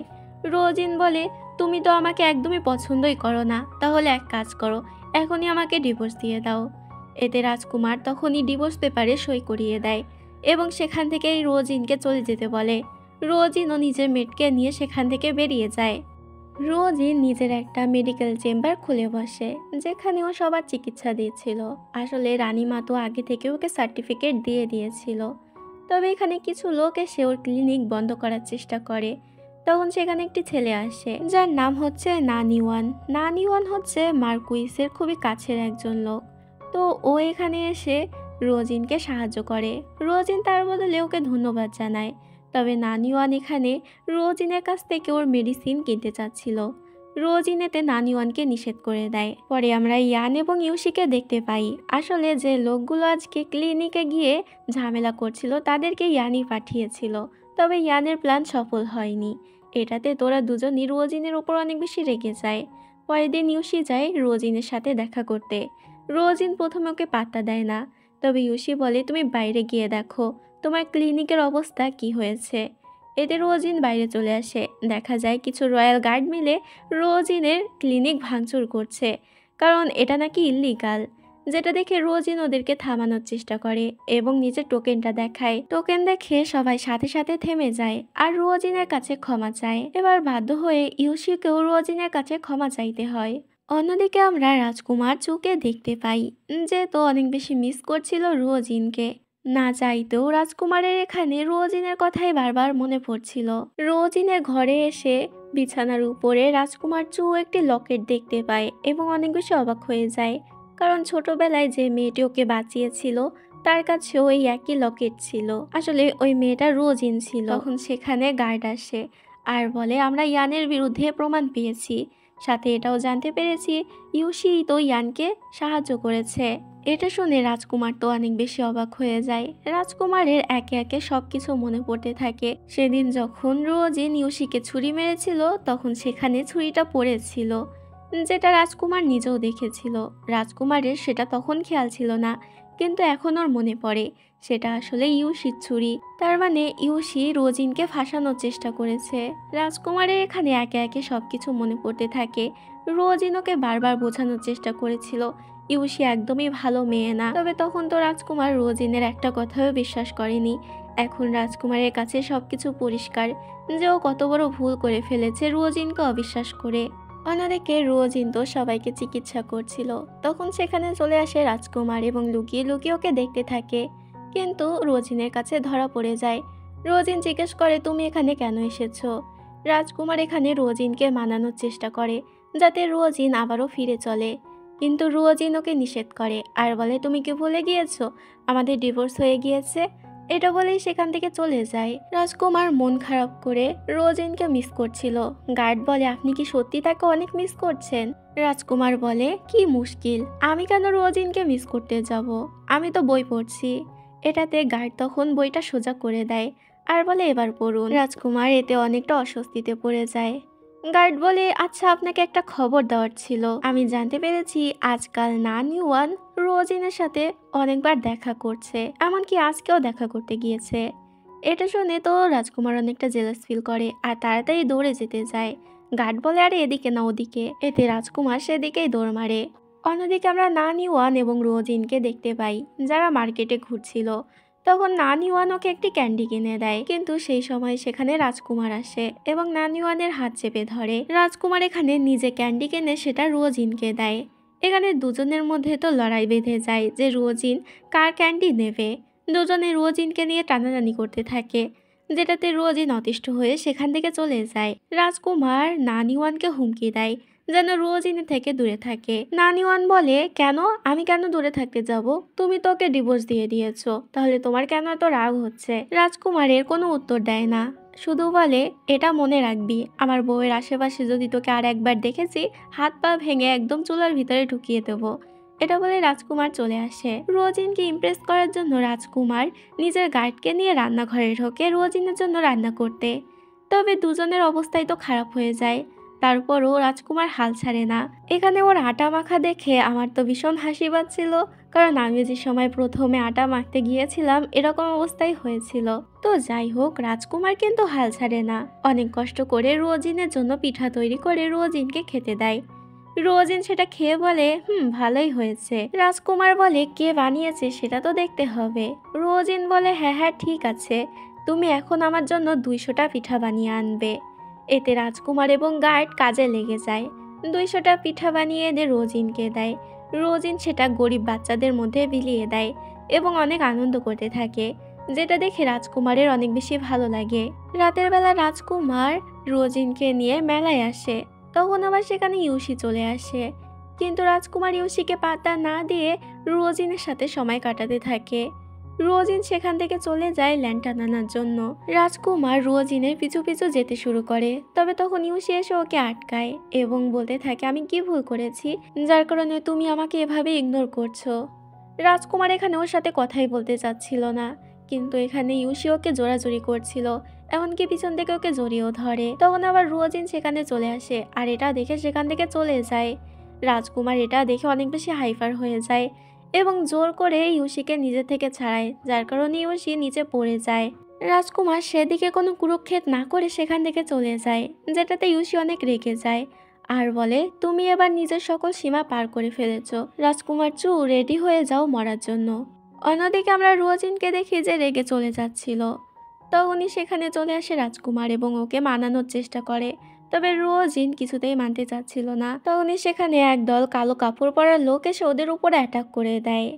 রোজিন বলে, তুমি তো আমাকে একদমই পছন্দই করো না, তাহলে এক কাজ করো, এখনই আমাকে ডিভোর্স দিয়ে দাও। এতে রাজকুমার তখনই ডিভোর্স পেপারে সই করিয়ে দেয় এবং সেখান থেকেই রোজিনকে চলে যেতে বলে। রোজিনও নিজের মেয়েটকে নিয়ে সেখান থেকে বেরিয়ে যায়। রোজিন নিজের একটা মেডিকেল চেম্বার খুলে বসে, যেখানে ও সবার চিকিৎসা দিয়েছিল। আসলে রানীমা তো আগে থেকে ওকে সার্টিফিকেট দিয়ে দিয়েছিল। তবে এখানে কিছু লোক এসে ওর ক্লিনিক বন্ধ করার চেষ্টা করে, তখন সেখানে একটি ছেলে আসে যার নাম হচ্ছে নানিওয়ান। নানিওয়ান হচ্ছে মার্কুইসের খুবই কাছের একজন লোক। তো ও এখানে এসে রোজিনকে সাহায্য করে। রোজিন তার বদলে ওকে ধন্যবাদ জানায়। তবে নানিওয়ান এখানে রোজিনের কাছ থেকে ওর মেডিসিন কিনতে চাচ্ছিল। রোজিন এতে নানিওয়ানকে নিষেধ করে দেয়। পরে আমরা ইয়ান এবং ইউশিকে দেখতে পাই। আসলে যে লোকগুলো আজকে ক্লিনিকে গিয়ে ঝামেলা করছিল তাদেরকে ইয়ানই পাঠিয়েছিল। তবে ইয়ানের প্ল্যান সফল হয়নি। এটাতে তোরা দুজনই রোজিনের ওপর অনেক বেশি রেগে যায়। পরের দিন ইউশি যায় রোজিনের সাথে দেখা করতে। রোজিন প্রথমে ওকে পাত্তা দেয় না। তবে ইউশি বলে তুমি বাইরে গিয়ে দেখো তোমার ক্লিনিকের অবস্থা কি হয়েছে। এতে রোজিন বাইরে চলে আসে। দেখা যায় কিছু রয়্যাল গার্ড মিলে রোজিনের ক্লিনিক ভাঙচুর করছে, কারণ এটা নাকি ইল্লিগাল। যেটা দেখে রোজিন ওদেরকে থামানোর চেষ্টা করে এবং নিজের টোকেনটা দেখায়। টোকেন দেখে সবাই সাথে সাথে থেমে যায় আর রোজিনের কাছে ক্ষমা চায়। এবার বাধ্য হয়ে ইউশিকেও রোজিনের কাছে ক্ষমা চাইতে হয়। অন্যদিকে আমরা রাজকুমার চুকে দেখতে পাই যে তো অনেক বেশি মিস করছিল রোজিনকে। না চাইতেও রাজকুমারের এখানে রোজিনের কথাই বারবার মনে পড়ছিল। রোজিনের ঘরে এসে বিছানার উপরে রাজকুমার চু একটি লকেট দেখতে পায় এবং অনেক বেশি অবাক হয়ে যায়, কারণ ছোটবেলায় যে মেয়েটি ওকে বাঁচিয়েছিল তার কাছেও ওই একই লকেট ছিল। আসলে ওই মেয়েটা রোজিন ছিল। তখন সেখানে গার্ড আসে আর বলে আমরা ইয়ানের বিরুদ্ধে প্রমাণ পেয়েছি, সাথে এটাও জানতে পেরেছি ইউশি তো ইয়ানকে সাহায্য করেছে। এটা শুনে রাজকুমার তো অনেক বেশি অবাক হয়ে যায়। রাজকুমারের একে একে সবকিছু মনে পড়তে থাকে। সেদিন যখন রোজিন ইউশিকে ছুরি মেরেছিল তখন সেখানে ছুরিটা পড়েছিল, যেটা রাজকুমার নিজেও দেখেছিল। রাজকুমারের সেটা তখন খেয়াল ছিল না, কিন্তু এখন ওর মনে পড়ে সেটা আসলে ইউশির ছুরি। তার মানে ইউশি রোজিনকে ফাঁসানোর চেষ্টা করেছে। রাজকুমারের এখানে একে একে সবকিছু মনে পড়তে থাকে। রোজিন ওকে বারবার বোঝানোর চেষ্টা করেছিল ইউশি একদমই ভালো মেয়ে না। তবে তখন তো রাজকুমার রোজিনের একটা কথাও বিশ্বাস করেনি। এখন রাজকুমারের কাছে সবকিছু পরিষ্কার যে ও কত বড় ভুল করে ফেলেছে রোজিনকে অবিশ্বাস করে। অন্যদিকে রোজিন তো সবাইকে চিকিৎসা করছিল। তখন সেখানে চলে আসে রাজকুমার এবং লুকিয়ে লুকিয়ে ওকে দেখতে থাকে, কিন্তু রোজিনের কাছে ধরা পড়ে যায়। রোজিন জিজ্ঞেস করে তুমি এখানে কেন এসেছো। রাজকুমার এখানে রোজিনকে মানানোর চেষ্টা করে যাতে রোজিন আবারও ফিরে চলে, কিন্তু রোজিন ওকে নিষেধ করে আর বলে তুমি কি ভুলে গিয়েছো আমাদের ডিভোর্স হয়ে গিয়েছে। এটা বলেই সেখান থেকে চলে যায়। রাজকুমার মন খারাপ করে রোজিনকে মিস করছিল। গার্ড বলে আপনি কি সত্যি তাকে অনেক মিস করছেন। রাজকুমার বলে কি মুশকিল, আমি কেন রোজিনকে মিস করতে যাব, আমি তো বই পড়ছি। এটাতে গার্ড তখন বইটা সোজা করে দেয় আর বলে এবার পড়ুন। রাজকুমার এতে অনেকটা অস্বস্তিতে পড়ে যায়। গার্ড বলে আচ্ছা আপনাকে একটা খবর দেওয়ার ছিল। আমি জানতে পেরেছি আজকাল নানিওয়ান রোজিনের সাথে অনেকবার দেখা করছে, এমনকি আজকেও দেখা করতে গিয়েছে। এটা শুনে তো রাজকুমার অনেকটা জেলাস ফিল করে আর তাড়াতাড়ি দৌড়ে যেতে যায়। গার্ড বলে আরে এদিকে না ওদিকে। এতে রাজকুমার সেদিকেই দৌড় মারে। অন্যদিকে আমরা নানিওয়ান এবং রোজিনকে দেখতে পাই যারা মার্কেটে ঘুরছিল। তখন নানিওয়ান ওকে একটি ক্যান্ডি কিনে দেয়, কিন্তু সেই সময় সেখানে রাজকুমার আসে এবং নানিওয়ানের হাত চেপে ধরে। রাজকুমার এখানে নিজে ক্যান্ডি কিনে সেটা রোজিনকে দেয়। এখানে দুজনের মধ্যে তো লড়াই বেঁধে যায় যে রোজিন কার ক্যান্ডি নেবে। দুজনে রোজিনকে নিয়ে টানাটানি করতে থাকে, যেটাতে রোজিন অতিষ্ঠ হয়ে সেখান থেকে চলে যায়। রাজকুমার নানিওয়ানকে হুমকি দেয় যেন রোজিনের থেকে দূরে থাকে। নানিওয়ান বলে কেন, আমি কেন দূরে থাকতে যাব, তুমি তোকে ডিভোর্স দিয়ে দিয়েছো, তাহলে তোমার কেন এত রাগ হচ্ছে। রাজকুমারের কোনো উত্তর দেয় না, শুধু বলে এটা মনে রাখবি আমার বউয়ের আশেপাশে যদি তোকে আর একবার দেখেছি হাত পা ভেঙে একদম চুলার ভিতরে ঢুকিয়ে দেবো। এটা বলে রাজকুমার চলে আসে। রোজিনকে ইমপ্রেস করার জন্য রাজকুমার নিজের গার্ডকে নিয়ে রান্নাঘরে ঢোকে রোজিনের জন্য রান্না করতে। তবে দুজনের অবস্থাই তো খারাপ হয়ে যায়। তারপরও রাজকুমার হাল ছাড়ে না। এখানে ওর আটা মাখা দেখে আমার তো ভীষণ হাসি পাচ্ছিল, কারণ আমি যে সময় প্রথমে আটা মাখতে গিয়েছিলাম এরকম অবস্থাই হয়েছিল। তো যাই হোক, রাজকুমার কিন্তু হাল ছাড়ে না। অনেক কষ্ট করে রোজিনের জন্য পিঠা তৈরি করে রোজিনকে খেতে দেয়। রোজিন সেটা খেয়ে বলে ভালোই হয়েছে। রাজকুমার বলে কে বানিয়েছে সেটা তো দেখতে হবে। রোজিন বলে হ্যাঁ হ্যাঁ ঠিক আছে, তুমি এখন আমার জন্য 200টা পিঠা বানিয়ে আনবে। এতে রাজকুমার এবং গার্ড কাজে লেগে যায়। 200টা পিঠা বানিয়ে এনে রোজিনকে দেয়। রোজিন সেটা গরিব বাচ্চাদের মধ্যে বিলিয়ে দেয় এবং অনেক আনন্দ করতে থাকে। যেটা দেখে রাজকুমারের অনেক বেশি ভালো লাগে। রাতের বেলা রাজকুমার রোজিনকে নিয়ে মেলায় আসে। তখন আবার সেখানে ইউসি চলে আসে, কিন্তু রাজকুমার ইউসিকে পাত্তা না দিয়ে রোজিনের সাথে সময় কাটাতে থাকে। রোজিন সেখান থেকে চলে যায় ল্যান্টার্ন আনার জন্য। রাজকুমার রোজিনের পিছু পিছু যেতে শুরু করে, তবে তখন ইউসি এসে ওকে আটকায় এবং বলতে থাকে, আমি কি ভুল করেছি যার কারণে তুমি আমাকে এভাবে ইগনোর করছো। রাজকুমার এখানে ওর সাথে কথাই বলতে চাচ্ছিল না, কিন্তু এখানে ইউসি ওকে জোরাজুরি করছিল, এমনকি পিছন থেকে ওকে জড়িয়েও ধরে। তখন আবার রোজিন সেখানে চলে আসে আর এটা দেখে সেখান থেকে চলে যায়। রাজকুমার এটা দেখে অনেক বেশি হাইপার হয়ে যায় এবং জোর করে ইউসিকে নিজে থেকে ছাড়ায়, যার কারণে ইউসি নিচে পড়ে যায়। রাজকুমার সেদিকে কোনো কুরুক্ষেপ না করে সেখান থেকে চলে যায়, যেটাতে ইউসি অনেক রেগে যায় আর বলে, তুমি এবার নিজের সকল সীমা পার করে ফেলেছ। রাজকুমার চু, রেডি হয়ে যাও মরার জন্য। অন্যদিকে আমরা রোজিনকে দেখি যে রেগে চলে যাচ্ছিল। তখনই সেখানে চলে আসে রাজকুমার এবং ওকে মানানোর চেষ্টা করে, তবে রোজিন কিছুতেই মানতে চাচ্ছিল না। তখনই সেখানে একদল কালো কাপড় পরা লোক এসে ওদের উপরে অ্যাটাক করে দেয়।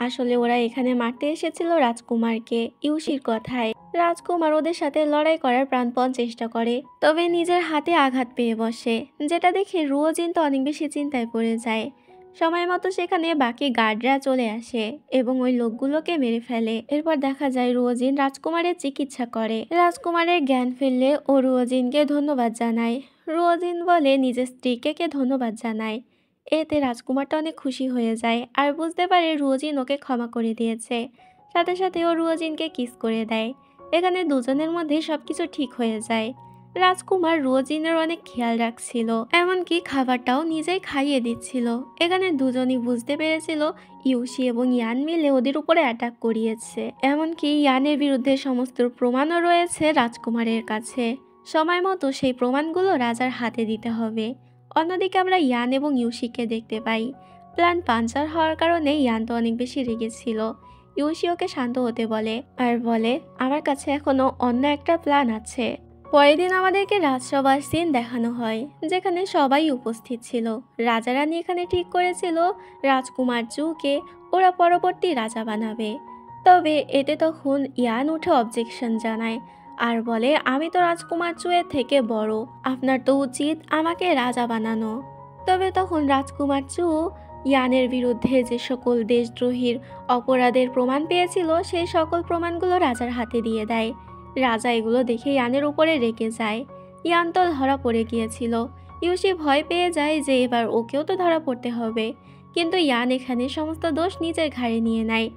আসলে ওরা এখানে মারতে এসেছিল রাজকুমারকে ইউসির কথায়। রাজকুমার ওদের সাথে লড়াই করার প্রাণপণ চেষ্টা করে, তবে নিজের হাতে আঘাত পেয়ে বসে, যেটা দেখে রোজিন তো অনেক বেশি চিন্তায় পড়ে যায়। সময় মতো সেখানে বাকি গার্ডরা চলে আসে এবং ওই লোকগুলোকে মেরে ফেলে। এরপর দেখা যায় রোজিন রাজকুমারের চিকিৎসা করে। রাজকুমারের জ্ঞান ফিরলে ও রোজিনকে ধন্যবাদ জানায়। রোজিন বলে নিজের স্ত্রীকে কে ধন্যবাদ জানায়। এতে রাজকুমারটা অনেক খুশি হয়ে যায় আর বুঝতে পারে রোজিন ওকে ক্ষমা করে দিয়েছে। সাথে সাথে ও রোজিনকে কিস করে দেয়। এখানে দুজনের মধ্যে সবকিছু ঠিক হয়ে যায়। রাজকুমার রোজিনের অনেক খেয়াল রাখছিল, এমনকি খাবারটাও নিজেই খাইয়ে দিচ্ছিল। এখানে দুজনই বুঝতে পেরেছিল ইউসি এবং ইয়ান মিলে ওদের উপরে অ্যাটাক করিয়েছে, এমনকি ইয়ানের বিরুদ্ধে সমস্ত প্রমাণও রয়েছে রাজকুমারের কাছে। সময় মতো সেই প্রমাণগুলো রাজার হাতে দিতে হবে। অন্যদিকে আমরা ইয়ান এবং ইউসিকে দেখতে পাই। প্ল্যান পাঞ্চার হওয়ার কারণে ইয়ান তো অনেক বেশি রেগেছিল। ইউসি ওকে শান্ত হতে বলে আর বলে, আমার কাছে এখনো অন্য একটা প্ল্যান আছে। পরের দিন আমাদেরকে রাজসভার সিন দেখানো হয়, যেখানে সবাই উপস্থিত ছিল। রাজা রানী এখানে ঠিক করেছিল রাজকুমার জুকে ওরা পরবর্তী রাজা বানাবে। তবে এতে তখন ইয়ান উঠে অবজেকশন জানায় আর বলে, আমি তো রাজকুমার চুয়ের থেকে বড়, আপনার তো উচিত আমাকে রাজা বানানো। তবে তখন রাজকুমার চু ইয়ানের বিরুদ্ধে যে সকল দেশদ্রোহীর অপরাধের প্রমাণ পেয়েছিল সেই সকল প্রমাণগুলো রাজার হাতে দিয়ে দেয়। রাজা এগুলো দেখে ইয়ানের উপরে রেগে যায়। ইয়ান তো ধরা পড়ে গিয়েছিল। ইউসি ভয় পেয়ে যায় যে এবার ওকেও তো ধরা পড়তে হবে, কিন্তু ইয়ান এখানে সমস্ত দোষ নিজের ঘাড়ে নিয়ে নেয়।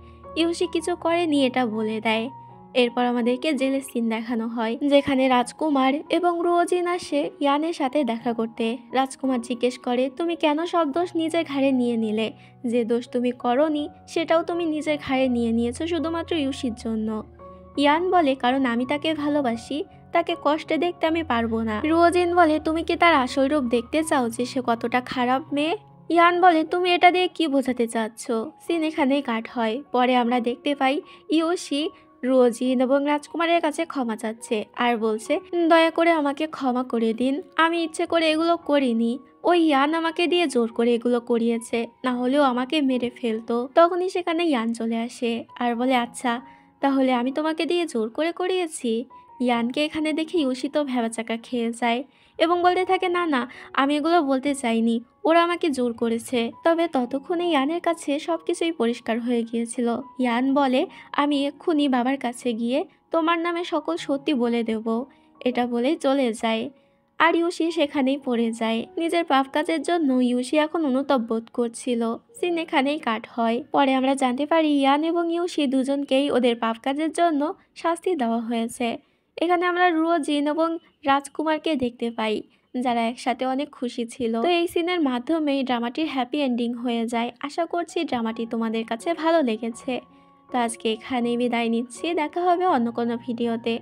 ইউসি কিছু করেনি এটা বলে দেয়। এরপর আমাদেরকে জেলের সিন দেখানো হয়, যেখানে রাজকুমার এবং রোজিন আসে ইয়ানের সাথে দেখা করতে। রাজকুমার জিজ্ঞেস করে, তুমি কেন সব দোষ নিজের ঘাড়ে নিয়ে নিলে? যে দোষ তুমি করনি সেটাও তুমি নিজের ঘাড়ে নিয়ে নিয়েছো শুধুমাত্র ইউসির জন্য। ইয়ান বলে, কারণ আমি তাকে ভালোবাসি, তাকে কষ্টে দেখতে আমি পারবো না। রোজিন বলে, তুমি কি তার আসল রূপ দেখতে চাও যে সে কতটা খারাপ মেয়ে? ইয়ান বলে, তুমি এটা দিয়ে কি বোঝাতে চাচ্ছ? সিন এখানেই কাট হয়। পরে আমরা দেখতে পাই ইউসি রোজিন এবং রাজকুমারের কাছে ক্ষমা চাচ্ছে আর বলছে, দয়া করে আমাকে ক্ষমা করে দিন, আমি ইচ্ছে করে এগুলো করিনি। ওই ইয়ান আমাকে দিয়ে জোর করে এগুলো করিয়েছে, না হলেও আমাকে মেরে ফেলতো। তখনই সেখানে ইয়ান চলে আসে আর বলে, আচ্ছা তাহলে আমি তোমাকে দিয়ে জোর করে করিয়েছি? ইয়ানকে এখানে দেখে ইউসি তো ভ্যাবাচাকা খেয়ে যায় এবং বলতে থাকে, না না, আমি এগুলো বলতে চাইনি, ওরা আমাকে জোর করেছে। তবে ততক্ষণে ইয়ানের কাছে সবকিছুই পরিষ্কার হয়ে গিয়েছিল। ইয়ান বলে, আমি এক্ষুনি বাবার কাছে গিয়ে তোমার নামে সকল সত্যি বলে দেব। এটা বলেই চলে যায় আর ইউসি সেখানেই পড়ে যায়। নিজের পাপ কাজের জন্য ইউসি এখন অনুতাপ বোধ করছিল। সিন এখানেই কাট হয়। পরে আমরা জানতে পারি ইয়ান এবং ইউসি দুজনকেই ওদের পাপ কাজের জন্য শাস্তি দেওয়া হয়েছে। এখানে আমরা রোজিন এবং রাজকুমারকে দেখতে পাই, যারা একসাথে অনেক খুশি ছিল। তো এই সিনের মাধ্যমেই ড্রামাটির হ্যাপি এন্ডিং হয়ে যায়। আশা করছি ড্রামাটি তোমাদের কাছে ভালো লেগেছে। তো আজকে এখানেই বিদায় নিচ্ছি, দেখা হবে অন্য কোনো ভিডিওতে।